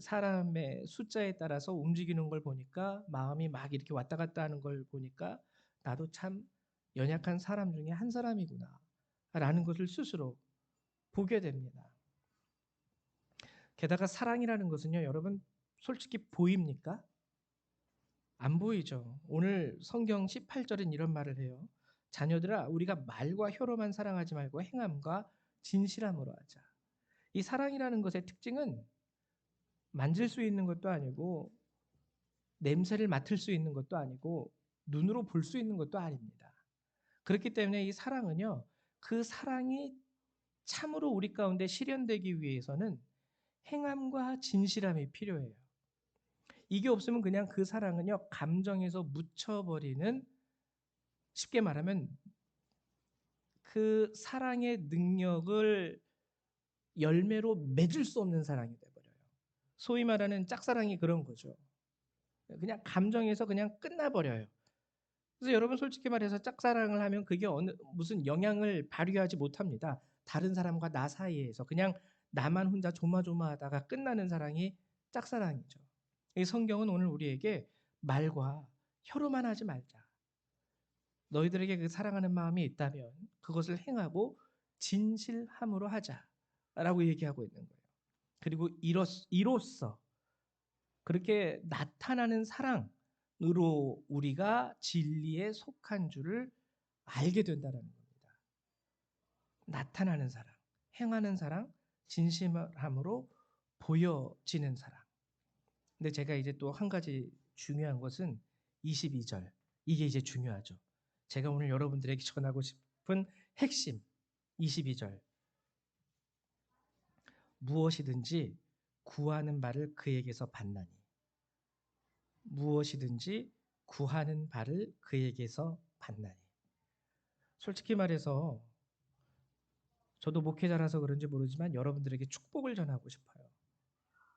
사람의 숫자에 따라서 움직이는 걸 보니까 마음이 막 이렇게 왔다 갔다 하는 걸 보니까 나도 참 연약한 사람 중에 한 사람이구나 라는 것을 스스로 보게 됩니다. 게다가 사랑이라는 것은요, 여러분 솔직히 보입니까? 안 보이죠. 오늘 성경 18절엔 이런 말을 해요. 자녀들아, 우리가 말과 혀로만 사랑하지 말고 행함과 진실함으로 하자. 이 사랑이라는 것의 특징은 만질 수 있는 것도 아니고 냄새를 맡을 수 있는 것도 아니고 눈으로 볼 수 있는 것도 아닙니다. 그렇기 때문에 이 사랑은요, 그 사랑이 참으로 우리 가운데 실현되기 위해서는 행함과 진실함이 필요해요. 이게 없으면 그냥 그 사랑은요, 감정에서 묻혀버리는, 쉽게 말하면 그 사랑의 능력을 열매로 맺을 수 없는 사랑이 돼버려요. 소위 말하는 짝사랑이 그런 거죠. 그냥 감정에서 그냥 끝나버려요. 그래서 여러분 솔직히 말해서 짝사랑을 하면 그게 무슨 영향을 발휘하지 못합니다. 다른 사람과 나 사이에서 그냥 나만 혼자 조마조마하다가 끝나는 사랑이 짝사랑이죠. 이 성경은 오늘 우리에게 말과 혀로만 하지 말자. 너희들에게 그 사랑하는 마음이 있다면 그것을 행하고 진실함으로 하자라고 얘기하고 있는 거예요. 그리고 이로써 그렇게 나타나는 사랑으로 우리가 진리에 속한 줄을 알게 된다는 겁니다. 나타나는 사랑, 행하는 사랑, 진실함으로 보여지는 사랑. 근데 제가 이제 또 한 가지 중요한 것은 22절. 이게 이제 중요하죠. 제가 오늘 여러분들에게 전하고 싶은 핵심 22절. 무엇이든지 구하는 바를 그에게서 받나니. 무엇이든지 구하는 바를 그에게서 받나니. 솔직히 말해서 저도 목회자라서 그런지 모르지만 여러분들에게 축복을 전하고 싶어요.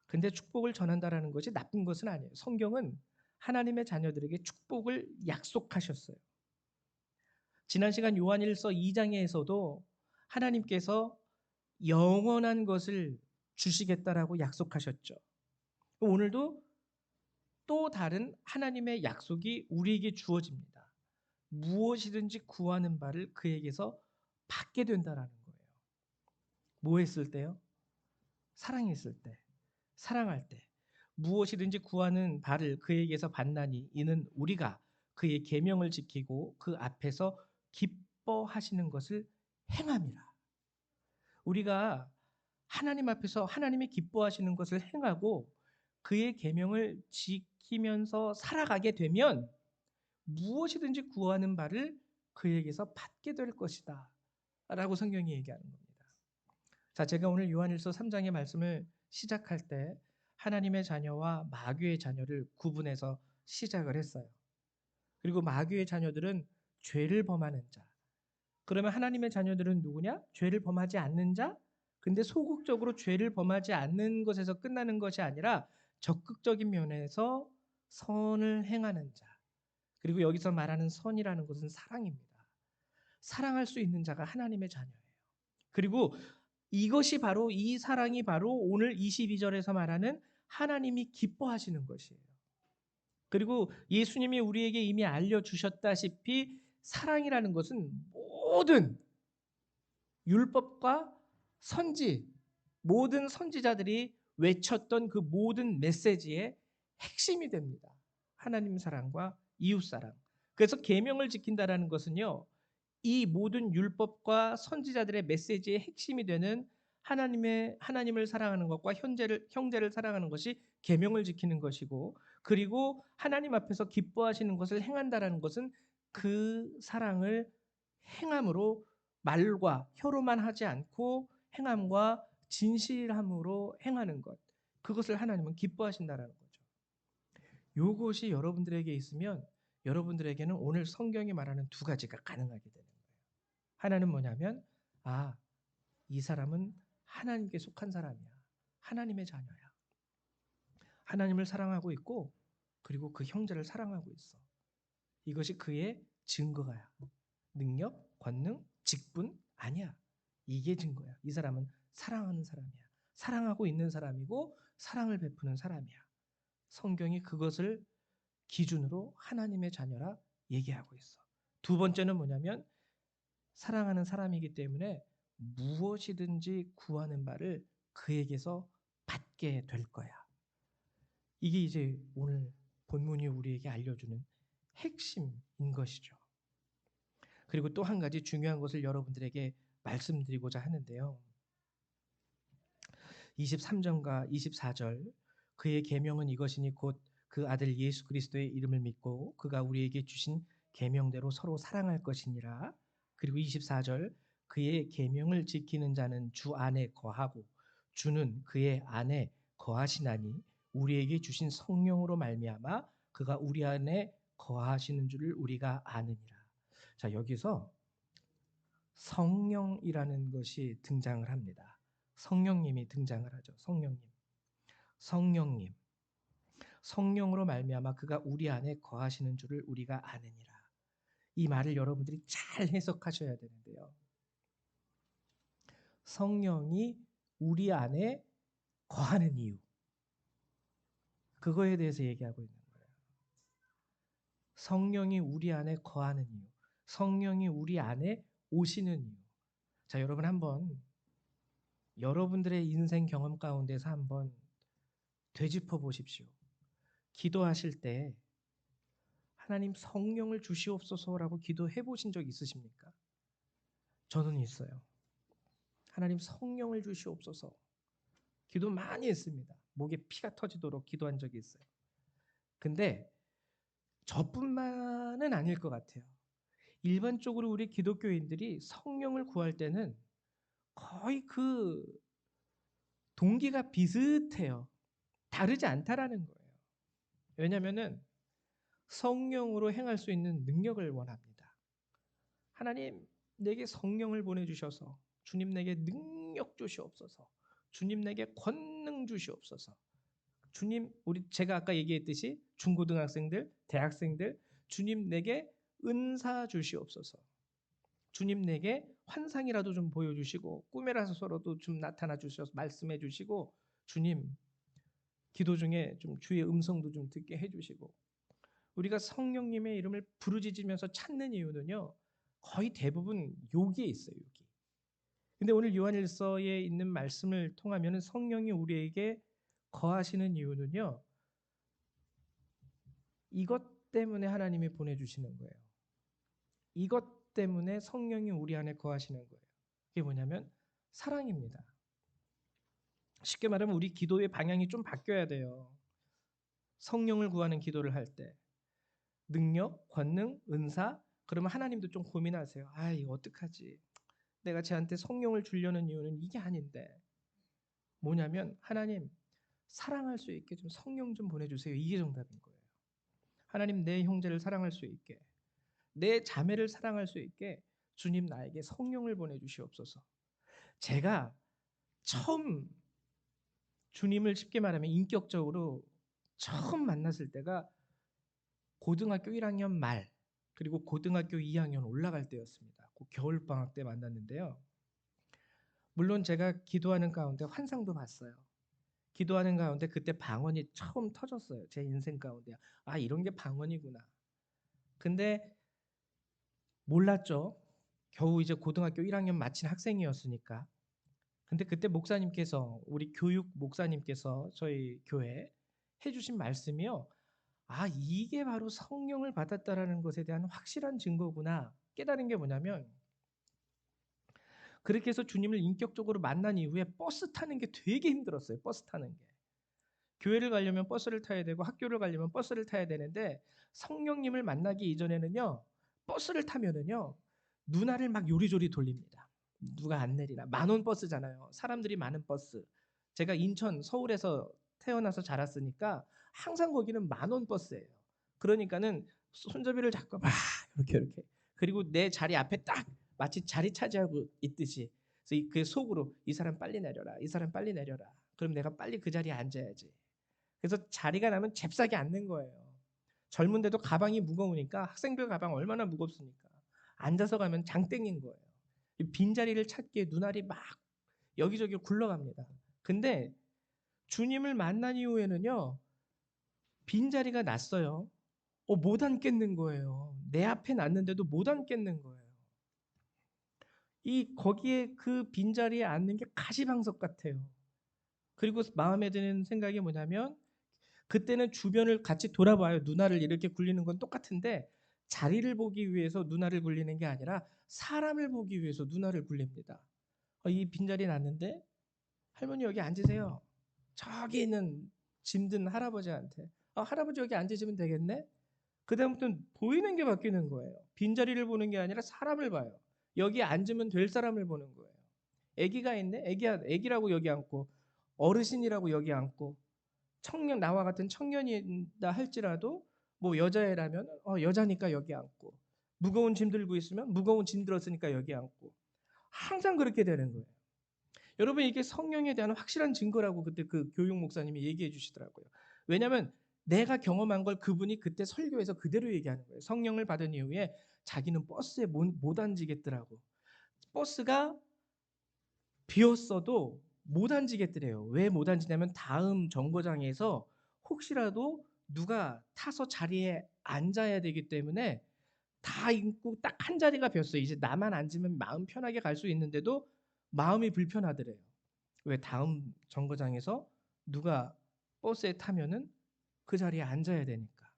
근데 축복을 전한다라는 것이 나쁜 것은 아니에요. 성경은 하나님의 자녀들에게 축복을 약속하셨어요. 지난 시간 요한일서 2장에서도 하나님께서 영원한 것을 주시겠다라고 약속하셨죠. 오늘도 또 다른 하나님의 약속이 우리에게 주어집니다. 무엇이든지 구하는 바를 그에게서 받게 된다라는 거예요. 뭐 했을 때요? 사랑했을 때, 사랑할 때. 무엇이든지 구하는 바를 그에게서 받나니 이는 우리가 그의 계명을 지키고 그 앞에서 기뻐하시는 것을 행함이라. 우리가 하나님 앞에서 하나님이 기뻐하시는 것을 행하고 그의 계명을 지키면서 살아가게 되면 무엇이든지 구하는 바를 그에게서 받게 될 것이다 라고 성경이 얘기하는 겁니다. 자, 제가 오늘 요한일서 3장의 말씀을 시작할 때 하나님의 자녀와 마귀의 자녀를 구분해서 시작을 했어요. 그리고 마귀의 자녀들은 죄를 범하는 자. 그러면 하나님의 자녀들은 누구냐? 죄를 범하지 않는 자? 근데 소극적으로 죄를 범하지 않는 것에서 끝나는 것이 아니라 적극적인 면에서 선을 행하는 자. 그리고 여기서 말하는 선이라는 것은 사랑입니다. 사랑할 수 있는 자가 하나님의 자녀예요. 그리고 이것이 바로 이 사랑이 바로 오늘 22절에서 말하는 하나님이 기뻐하시는 것이에요. 그리고 예수님이 우리에게 이미 알려주셨다시피 사랑이라는 것은 모든 율법과 선지, 모든 선지자들이 외쳤던 그 모든 메시지의 핵심이 됩니다. 하나님 사랑과 이웃 사랑. 그래서 계명을 지킨다라는 것은요, 이 모든 율법과 선지자들의 메시지의 핵심이 되는 하나님을 사랑하는 것과 형제를 사랑하는 것이 계명을 지키는 것이고, 그리고 하나님 앞에서 기뻐하시는 것을 행한다라는 것은 그 사랑을 행함으로 말과 혀로만 하지 않고 행함과 진실함으로 행하는 것. 그것을 하나님은 기뻐하신다라는 거죠. 이것이 여러분들에게 있으면 여러분들에게는 오늘 성경이 말하는 두 가지가 가능하게 되는 거예요. 하나는 뭐냐면 이 사람은 하나님께 속한 사람이야. 하나님의 자녀야. 하나님을 사랑하고 있고 그리고 그 형제를 사랑하고 있어. 이것이 그의 증거야. 능력, 권능, 직분 아니야. 이게 증거야. 이 사람은 사랑하는 사람이야. 사랑하고 있는 사람이고 사랑을 베푸는 사람이야. 성경이 그것을 기준으로 하나님의 자녀라 얘기하고 있어. 두 번째는 뭐냐면 사랑하는 사람이기 때문에 무엇이든지 구하는 바를 그에게서 받게 될 거야. 이게 이제 오늘 본문이 우리에게 알려주는 핵심인 것이죠. 그리고 또 한 가지 중요한 것을 여러분들에게 말씀드리고자 하는데요. 23절과 24절 그의 계명은 이것이니 곧 그 아들 예수 그리스도의 이름을 믿고 그가 우리에게 주신 계명대로 서로 사랑할 것이니라. 그리고 24절 그의 계명을 지키는 자는 주 안에 거하고 주는 그의 안에 거하시나니 우리에게 주신 성령으로 말미암아 그가 우리 안에 거하시는 줄을 우리가 아느니라. 자, 여기서 성령이라는 것이 등장을 합니다. 성령님이 등장을 하죠. 성령님. 성령으로 말미암아 그가 우리 안에 거하시는 줄을 우리가 아느니라. 이 말을 여러분들이 잘 해석하셔야 되는데요. 성령이 우리 안에 거하는 이유. 그거에 대해서 얘기하고 있는 거예요. 성령이 우리 안에 거하는 이유. 성령이 우리 안에 오시는 이유. 자, 여러분 한번 여러분들의 인생 경험 가운데서 한번 되짚어 보십시오. 기도하실 때 하나님 성령을 주시옵소서라고 기도해 보신 적 있으십니까? 저는 있어요. 하나님 성령을 주시옵소서. 기도 많이 했습니다. 목에 피가 터지도록 기도한 적이 있어요. 근데 저뿐만은 아닐 것 같아요. 일반적으로 우리 기독교인들이 성령을 구할 때는 거의 그 동기가 비슷해요. 다르지 않다라는 거예요. 왜냐하면은 성령으로 행할 수 있는 능력을 원합니다. 하나님 내게 성령을 보내주셔서 주님 내게 능력 주시옵소서. 주님 내게 권능 주시옵소서. 주님 제가 아까 얘기했듯이 중고등학생들, 대학생들 주님 내게 은사 주시옵소서. 주님 내게 환상이라도 좀 보여주시고 꿈에라서라도 좀 나타나 주셔서 말씀해 주시고 주님 기도 중에 좀 주의 음성도 좀 듣게 해주시고 우리가 성령님의 이름을 부르짖으면서 찾는 이유는요. 거의 대부분 여기에 있어요. 여기. 근데 오늘 요한일서에 있는 말씀을 통하면 성령이 우리에게 거하시는 이유는요. 이것 때문에 하나님이 보내주시는 거예요. 이것 때문에 성령이 우리 안에 거하시는 거예요. 그게 뭐냐면 사랑입니다. 쉽게 말하면 우리 기도의 방향이 좀 바뀌어야 돼요. 성령을 구하는 기도를 할 때 능력, 권능, 은사 그러면 하나님도 좀 고민하세요. 아, 이거 어떡하지? 내가 쟤한테 성령을 주려는 이유는 이게 아닌데 뭐냐면 하나님 사랑할 수 있게 좀 성령 좀 보내주세요. 이게 정답인 거예요. 하나님 내 형제를 사랑할 수 있게 내 자매를 사랑할 수 있게 주님 나에게 성령을 보내주시옵소서. 제가 처음 주님을 쉽게 말하면 인격적으로 처음 만났을 때가 고등학교 1학년 말 그리고 고등학교 2학년 올라갈 때였습니다. 그 겨울방학 때 만났는데요. 물론 제가 기도하는 가운데 환상도 봤어요. 기도하는 가운데 그때 방언이 처음 터졌어요. 제 인생 가운데. 아, 이런 게 방언이구나. 근데 몰랐죠. 겨우 이제 고등학교 1학년 마친 학생이었으니까. 근데 그때 목사님께서 우리 교육 목사님께서 저희 교회 해주신 말씀이요. 아, 이게 바로 성령을 받았다라는 것에 대한 확실한 증거구나. 깨달은 게 뭐냐면 그렇게 해서 주님을 인격적으로 만난 이후에 버스 타는 게 되게 힘들었어요. 버스 타는 게. 교회를 가려면 버스를 타야 되고 학교를 가려면 버스를 타야 되는데 성령님을 만나기 이전에는요. 버스를 타면은요. 눈알을 막 요리조리 돌립니다. 누가 안 내리나. 만원 버스잖아요. 사람들이 많은 버스. 제가 인천, 서울에서 태어나서 자랐으니까 항상 거기는 만원 버스예요. 그러니까는 손잡이를 잡고 막 이렇게 그리고 내 자리 앞에 딱 마치 자리 차지하고 있듯이 그래서 그 속으로 이 사람 빨리 내려라. 이 사람 빨리 내려라. 그럼 내가 빨리 그 자리에 앉아야지. 그래서 자리가 나면 잽싸게 앉는 거예요. 젊은데도 가방이 무거우니까 학생들 가방 얼마나 무겁습니까? 앉아서 가면 장땡인 거예요. 빈자리를 찾기에 눈알이 막 여기저기 굴러갑니다. 근데 주님을 만난 이후에는요, 빈자리가 났어요. 못 앉겠는 거예요. 내 앞에 놨는데도 못 앉겠는 거예요. 거기에 그 빈자리에 앉는 게 가시방석 같아요. 그리고 마음에 드는 생각이 뭐냐면, 그때는 주변을 같이 돌아봐요. 누나를 이렇게 굴리는 건 똑같은데, 자리를 보기 위해서 누나를 굴리는 게 아니라 사람을 보기 위해서 누나를 굴립니다. 이 빈자리 났는데 할머니 여기 앉으세요. 저기 있는 짐든 할아버지한테, 할아버지 여기 앉으시면 되겠네. 그다음부터는 보이는 게 바뀌는 거예요. 빈자리를 보는 게 아니라 사람을 봐요. 여기 앉으면 될 사람을 보는 거예요. 아기가 있네. 아기라고 여기 앉고, 어르신이라고 여기 앉고, 청년, 나와 같은 청년이다 할지라도 뭐 여자애라면 여자니까 여기 앉고, 무거운 짐 들고 있으면 무거운 짐 들었으니까 여기 앉고, 항상 그렇게 되는 거예요. 여러분, 이게 성령에 대한 확실한 증거라고 그때 그 교육 목사님이 얘기해 주시더라고요. 왜냐하면 내가 경험한 걸 그분이 그때 설교에서 그대로 얘기하는 거예요. 성령을 받은 이후에 자기는 버스에 못 앉으겠더라고. 버스가 비었어도 못 앉으겠더래요. 왜 못 앉으냐면 다음 정거장에서 혹시라도 누가 타서 자리에 앉아야 되기 때문에 다 있고 딱 한 자리가 비었어요. 이제 나만 앉으면 마음 편하게 갈 수 있는데도 마음이 불편하더래요. 왜? 다음 정거장에서 누가 버스에 타면은 그 자리에 앉아야 되니까.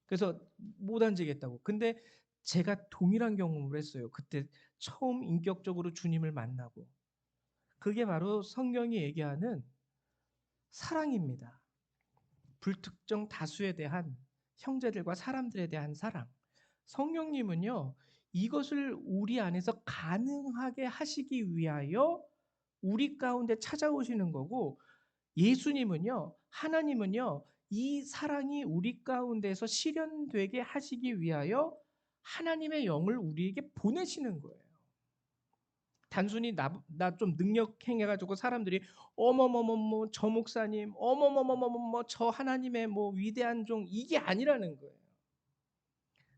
그래서 못 앉으겠다고. 근데 제가 동일한 경험을 했어요. 그때 처음 인격적으로 주님을 만나고. 그게 바로 성경이 얘기하는 사랑입니다. 불특정 다수에 대한, 형제들과 사람들에 대한 사랑. 성령님은요, 이것을 우리 안에서 가능하게 하시기 위하여 우리 가운데 찾아오시는 거고, 예수님은요, 하나님은요, 이 사랑이 우리 가운데서 실현되게 하시기 위하여 하나님의 영을 우리에게 보내시는 거예요. 단순히 나 좀 능력 행해가지고 사람들이 어머머머머 저 목사님, 어머머머머머 저 하나님의 뭐 위대한 종, 이게 아니라는 거예요.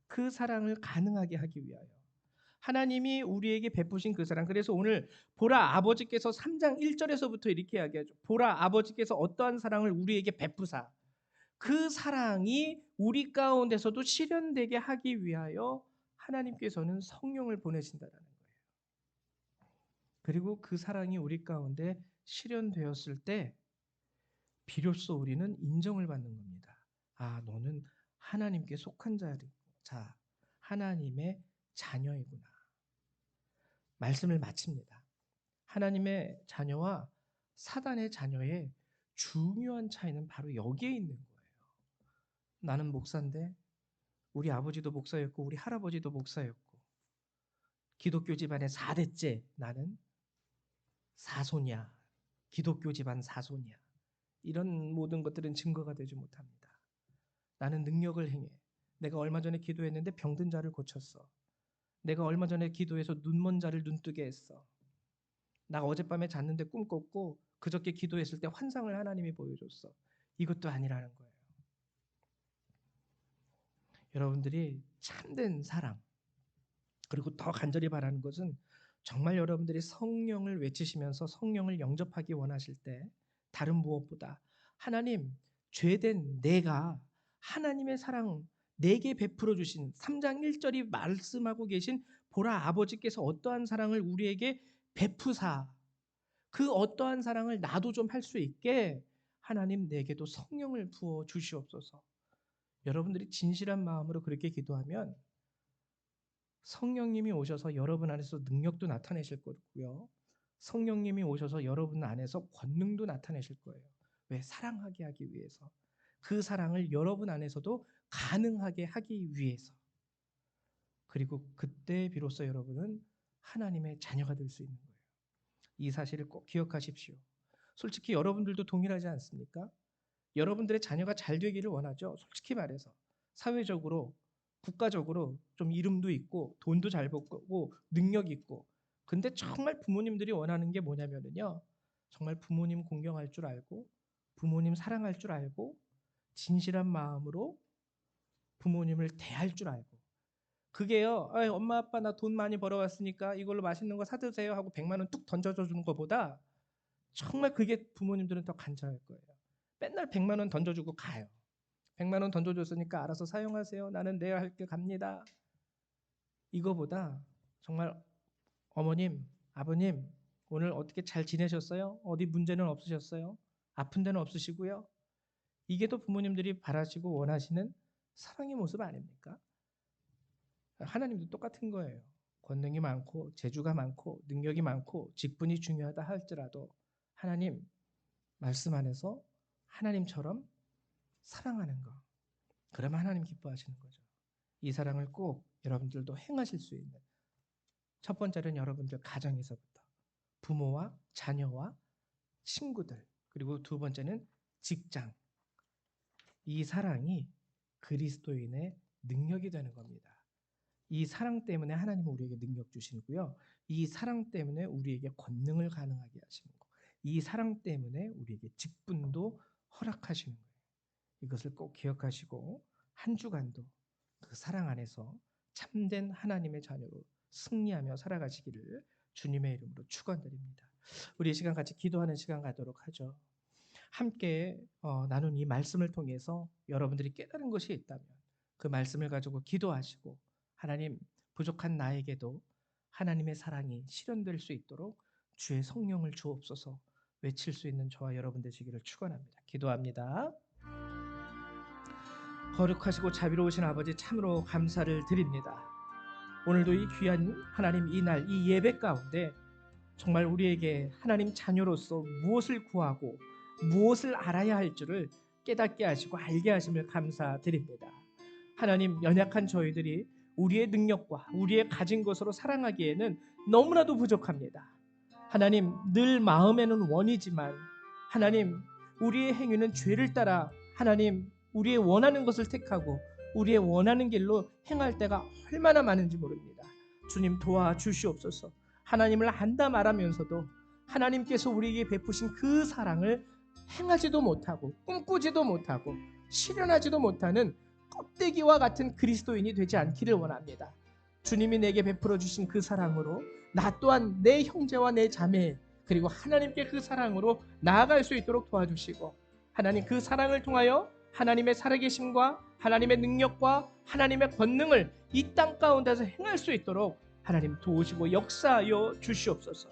그 사랑을 가능하게 하기 위하여 하나님이 우리에게 베푸신 그 사랑. 그래서 오늘 보라 아버지께서 3장 1절에서부터 이렇게 이야기하죠. 보라 아버지께서 어떠한 사랑을 우리에게 베푸사, 그 사랑이 우리 가운데서도 실현되게 하기 위하여 하나님께서는 성령을 보내신다라는 거예요. 그리고 그 사랑이 우리 가운데 실현되었을 때 비로소 우리는 인정을 받는 겁니다. 너는 하나님께 속한 자, 하나님의 자녀이구나. 말씀을 마칩니다. 하나님의 자녀와 사단의 자녀의 중요한 차이는 바로 여기에 있는 거예요. 나는 목사인데 우리 아버지도 목사였고 우리 할아버지도 목사였고 기독교 집안의 4대째 나는 사손이야. 기독교 집안 사손이야. 이런 모든 것들은 증거가 되지 못합니다. 나는 능력을 행해. 내가 얼마 전에 기도했는데 병든 자를 고쳤어. 내가 얼마 전에 기도해서 눈먼 자를 눈뜨게 했어. 나 어젯밤에 잤는데 꿈 꿨고 그저께 기도했을 때 환상을 하나님이 보여줬어. 이것도 아니라는 거예요. 여러분들이 참된 사랑, 그리고 더 간절히 바라는 것은 정말 여러분들이 성령을 외치시면서 성령을 영접하기 원하실 때 다른 무엇보다 하나님, 죄된 내가 하나님의 사랑 내게 베풀어 주신 3장 1절이 말씀하고 계신 보라 아버지께서 어떠한 사랑을 우리에게 베푸사, 그 어떠한 사랑을 나도 좀 할 수 있게 하나님 내게도 성령을 부어 주시옵소서. 여러분들이 진실한 마음으로 그렇게 기도하면 성령님이 오셔서 여러분 안에서 능력도 나타내실 거고요. 성령님이 오셔서 여러분 안에서 권능도 나타내실 거예요. 왜? 사랑하게 하기 위해서. 그 사랑을 여러분 안에서도 가능하게 하기 위해서. 그리고 그때 비로소 여러분은 하나님의 자녀가 될 수 있는 거예요. 이 사실을 꼭 기억하십시오. 솔직히 여러분들도 동일하지 않습니까? 여러분들의 자녀가 잘 되기를 원하죠. 솔직히 말해서. 사회적으로, 국가적으로 좀 이름도 있고 돈도 잘 벌고 능력 있고. 근데 정말 부모님들이 원하는 게 뭐냐면요. 정말 부모님 공경할 줄 알고 부모님 사랑할 줄 알고 진실한 마음으로 부모님을 대할 줄 알고. 그게요. 엄마 아빠 나 돈 많이 벌어왔으니까 이걸로 맛있는 거 사드세요 하고 100만 원 뚝 던져줘 주는 것보다 정말 그게 부모님들은 더 간절할 거예요. 맨날 100만 원 던져주고 가요. 100만 원 던져줬으니까 알아서 사용하세요. 나는 내일 할 게 갑니다. 이거보다 정말 어머님, 아버님 오늘 어떻게 잘 지내셨어요? 어디 문제는 없으셨어요? 아픈 데는 없으시고요? 이게 또 부모님들이 바라시고 원하시는 사랑의 모습 아닙니까? 하나님도 똑같은 거예요. 권능이 많고 재주가 많고 능력이 많고 직분이 중요하다 할지라도 하나님 말씀 안에서 하나님처럼 사랑하는 거. 그러면 하나님 기뻐하시는 거죠. 이 사랑을 꼭 여러분들도 행하실 수 있는 첫 번째는 여러분들 가정에서부터 부모와 자녀와 친구들 그리고 두 번째는 직장. 이 사랑이 그리스도인의 능력이 되는 겁니다. 이 사랑 때문에 하나님은 우리에게 능력 주시고요. 이 사랑 때문에 우리에게 권능을 가능하게 하시는 거. 이 사랑 때문에 우리에게 직분도 허락하시는 거예요. 이것을 꼭 기억하시고 한 주간도 그 사랑 안에서 참된 하나님의 자녀로 승리하며 살아가시기를 주님의 이름으로 축원드립니다. 우리 이 시간 같이 기도하는 시간 가도록 하죠. 함께 나눈 이 말씀을 통해서 여러분들이 깨달은 것이 있다면 그 말씀을 가지고 기도하시고 하나님 부족한 나에게도 하나님의 사랑이 실현될 수 있도록 주의 성령을 주옵소서 외칠 수 있는 저와 여러분 되시기를 축원합니다. 기도합니다. 거룩하시고 자비로우신 아버지 참으로 감사를 드립니다. 오늘도 이 귀한 하나님 이날 이 예배 가운데 정말 우리에게 하나님 자녀로서 무엇을 구하고 무엇을 알아야 할 줄을 깨닫게 하시고 알게 하심을 감사드립니다. 하나님 연약한 저희들이 우리의 능력과 우리의 가진 것으로 사랑하기에는 너무나도 부족합니다. 하나님 늘 마음에는 원이지만 하나님 우리의 행위는 죄를 따라 하나님 우리의 원하는 것을 택하고 우리의 원하는 길로 행할 때가 얼마나 많은지 모릅니다. 주님 도와주시옵소서. 하나님을 안다 말하면서도 하나님께서 우리에게 베푸신 그 사랑을 행하지도 못하고 꿈꾸지도 못하고 실현하지도 못하는 껍데기와 같은 그리스도인이 되지 않기를 원합니다. 주님이 내게 베풀어 주신 그 사랑으로 나 또한 내 형제와 내 자매 그리고 하나님께 그 사랑으로 나아갈 수 있도록 도와주시고 하나님 그 사랑을 통하여 하나님의 살아계심과 하나님의 능력과 하나님의 권능을 이 땅 가운데서 행할 수 있도록 하나님 도우시고 역사하여 주시옵소서.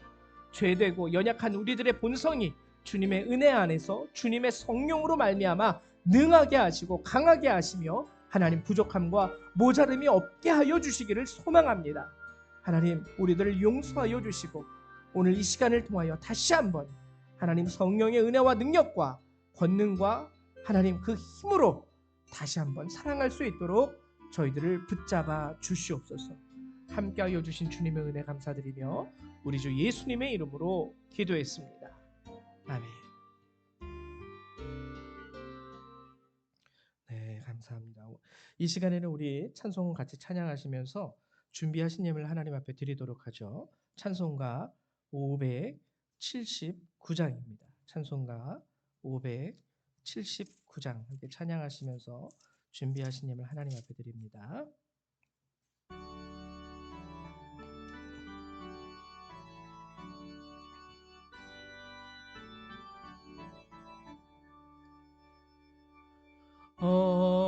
죄되고 연약한 우리들의 본성이 주님의 은혜 안에서 주님의 성령으로 말미암아 능하게 하시고 강하게 하시며 하나님 부족함과 모자름이 없게 하여 주시기를 소망합니다. 하나님 우리들을 용서하여 주시고 오늘 이 시간을 통하여 다시 한번 하나님 성령의 은혜와 능력과 권능과 하나님 그 힘으로 다시 한번 사랑할 수 있도록 저희들을 붙잡아 주시옵소서. 함께하여 주신 주님의 은혜 감사드리며 우리 주 예수님의 이름으로 기도했습니다. 아멘. 네, 감사합니다. 이 시간에는 우리 찬송 같이 찬양하시면서 준비하신 예물 하나님 앞에 드리도록 하죠. 찬송가 579장입니다. 찬송가 579장 함께 찬양하시면서 준비하신 예물 하나님 앞에 드립니다.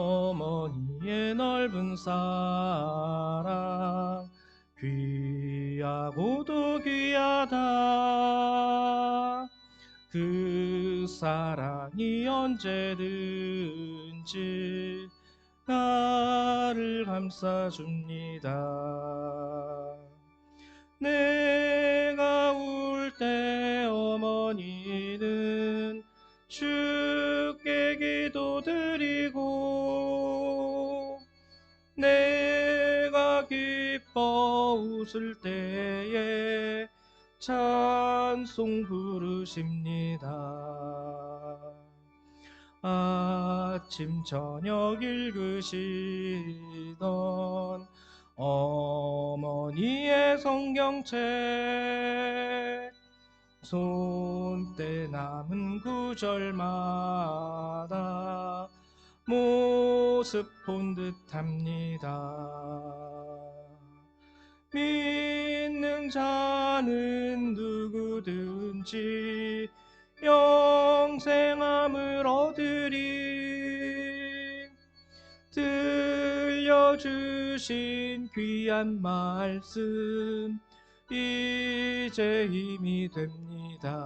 어머니의 넓은 사랑 귀하고도 귀하다. 그 사랑이 언제든지 나를 감싸줍니다. 내가 울 때 어머니는 주께 기도드리고 내가 기뻐 웃을 때에 찬송 부르십니다. 아침 저녁 읽으시던 어머니의 성경책 손때 남은 구절마다 모습 본 듯합니다. 믿는 자는 누구든지 영생함을 얻으리. 들려주신 귀한 말씀 이제 힘이 됩니다.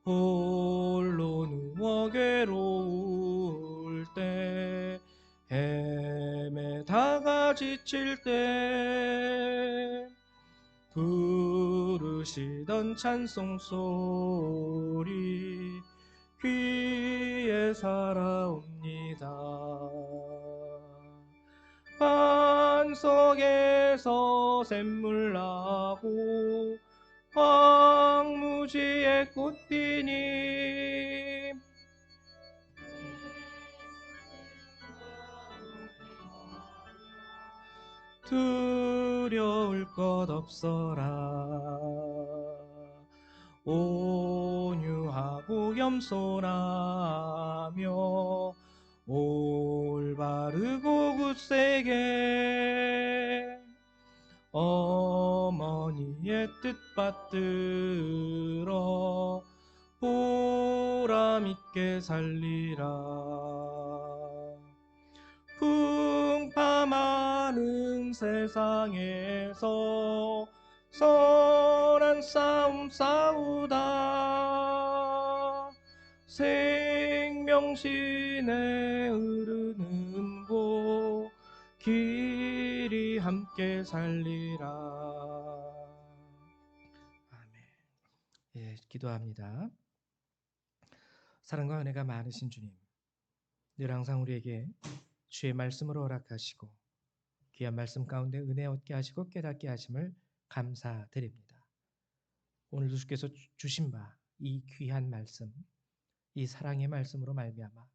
홀로 누워 괴로울 때, 헤매다가 지칠 때, 부르시던 찬송 소리 귀에 살아옵니다. 반석에서 샘물 나고 황무지에 꽃 피니 두려울 것 없어라. 온유하고 겸손하며 올바르고 굳세게 어머니의 뜻 받들어 보람있게 살리라. 풍파많은 세상에서 선한 싸움 싸우다 생명신에 흐르는 곳 길이 함께 살리라. 아멘. 예, 기도합니다. 사랑과 은혜가 많으신 주님, 늘 항상 우리에게 주의 말씀으로 허락하시고 귀한 말씀 가운데 은혜 얻게 하시고 깨닫게 하심을 감사드립니다. 오늘도 주께서 주신 바 이 귀한 말씀, 이 사랑의 말씀으로 말미암아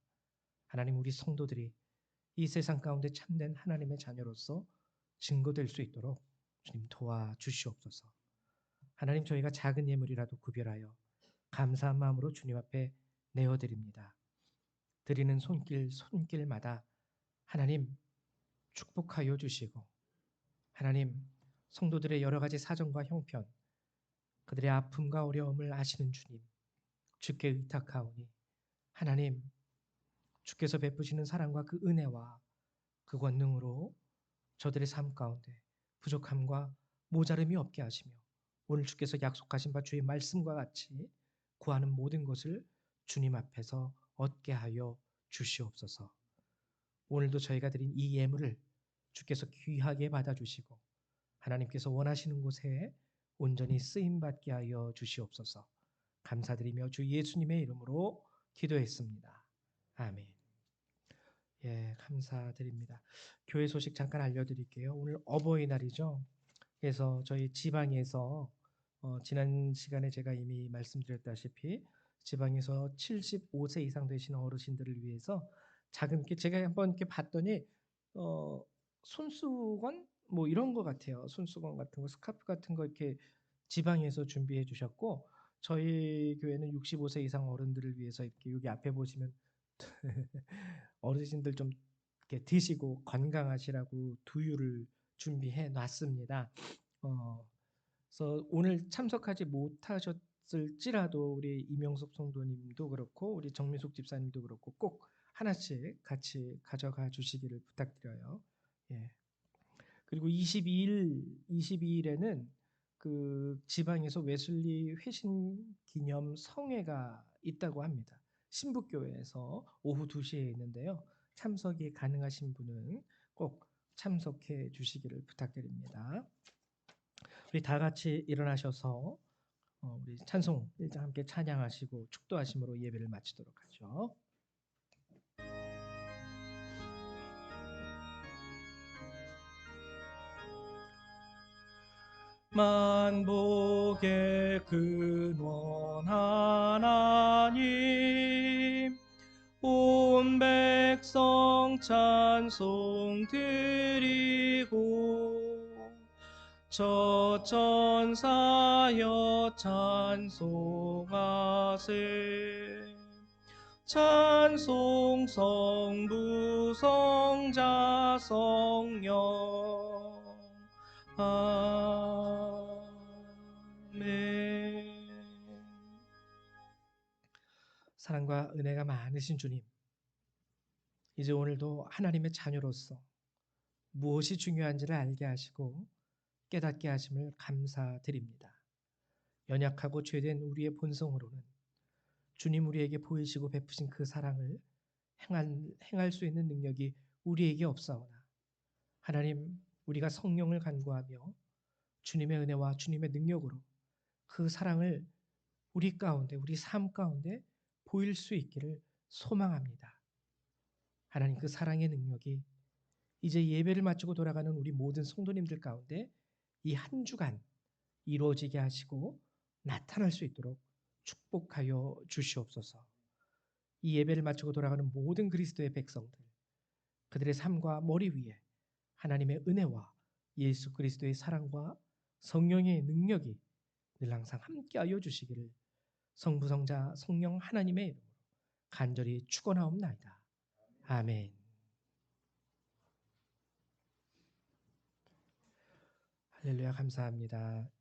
하나님, 우리 성도들이 이 세상 가운데 참된 하나님의 자녀로서 증거될 수 있도록 주님 도와주시옵소서. 하나님, 저희가 작은 예물이라도 구별하여 감사한 마음으로 주님 앞에 내어드립니다. 드리는 손길마다 하나님 축복하여 주시고, 하나님 성도들의 여러 가지 사정과 형편, 그들의 아픔과 어려움을 아시는 주님, 주께 의탁하오니 하나님, 주께서 베푸시는 사랑과 그 은혜와 그 권능으로 저들의 삶 가운데 부족함과 모자름이 없게 하시며, 오늘 주께서 약속하신 바 주의 말씀과 같이 구하는 모든 것을 주님 앞에서 얻게 하여 주시옵소서. 오늘도 저희가 드린 이 예물을 주께서 귀하게 받아주시고 하나님께서 원하시는 곳에 온전히 쓰임받게 하여 주시옵소서. 감사드리며 주 예수님의 이름으로 기도했습니다. 아멘. 예, 감사드립니다. 교회 소식 잠깐 알려드릴게요. 오늘 어버이날이죠. 그래서 저희 지방에서 지난 시간에 제가 이미 말씀드렸다시피 지방에서 75세 이상 되신 어르신들을 위해서 작은 게 제가 한번 이렇게 봤더니 손수건 뭐 이런 거 같아요. 손수건 같은 거, 스카프 같은 거 이렇게 지방에서 준비해 주셨고, 저희 교회는 65세 이상 어른들을 위해서 이렇게 여기 앞에 보시면 어르신들 좀 이렇게 드시고 건강하시라고 두유를 준비해 놨습니다. 그래서 오늘 참석하지 못하셨을지라도 우리 이명숙 성도님도 그렇고 우리 정민숙 집사님도 그렇고 꼭 하나씩 같이 가져가 주시기를 부탁드려요. 예. 그리고 22일에는 그 지방에서 웨슬리 회신 기념 성회가 있다고 합니다. 신북교회에서 오후 2시에 있는데요. 참석이 가능하신 분은 꼭 참석해 주시기를 부탁드립니다. 우리 다 같이 일어나셔서 우리 찬송 일장 함께 찬양하시고 축도하심으로 예배를 마치도록 하죠. 만복의 근원 하나님, 온 백성 찬송 드리고 저 천사여 찬송하세. 찬송 성부 성자 성령. 아멘. 사랑과 은혜가 많으신 주님, 이제 오늘도 하나님의 자녀로서 무엇이 중요한지를 알게 하시고 깨닫게 하심을 감사드립니다. 연약하고 죄된 우리의 본성으로는 주님 우리에게 보이시고 베푸신 그 사랑을 행할 수 있는 능력이 우리에게 없사오나 하나님, 우리가 성령을 간구하며 주님의 은혜와 주님의 능력으로 그 사랑을 우리 가운데, 우리 삶 가운데 보일 수 있기를 소망합니다. 하나님, 그 사랑의 능력이 이제 예배를 마치고 돌아가는 우리 모든 성도님들 가운데 이 한 주간 이루어지게 하시고 나타날 수 있도록 축복하여 주시옵소서. 이 예배를 마치고 돌아가는 모든 그리스도의 백성들, 그들의 삶과 머리 위에 하나님의 은혜와 예수 그리스도의 사랑과 성령의 능력이 늘 항상 함께하여 주시기를 성부, 성자, 성령 하나님의 이름으로 간절히 축원하옵나이다. 아멘. 할렐루야, 감사합니다.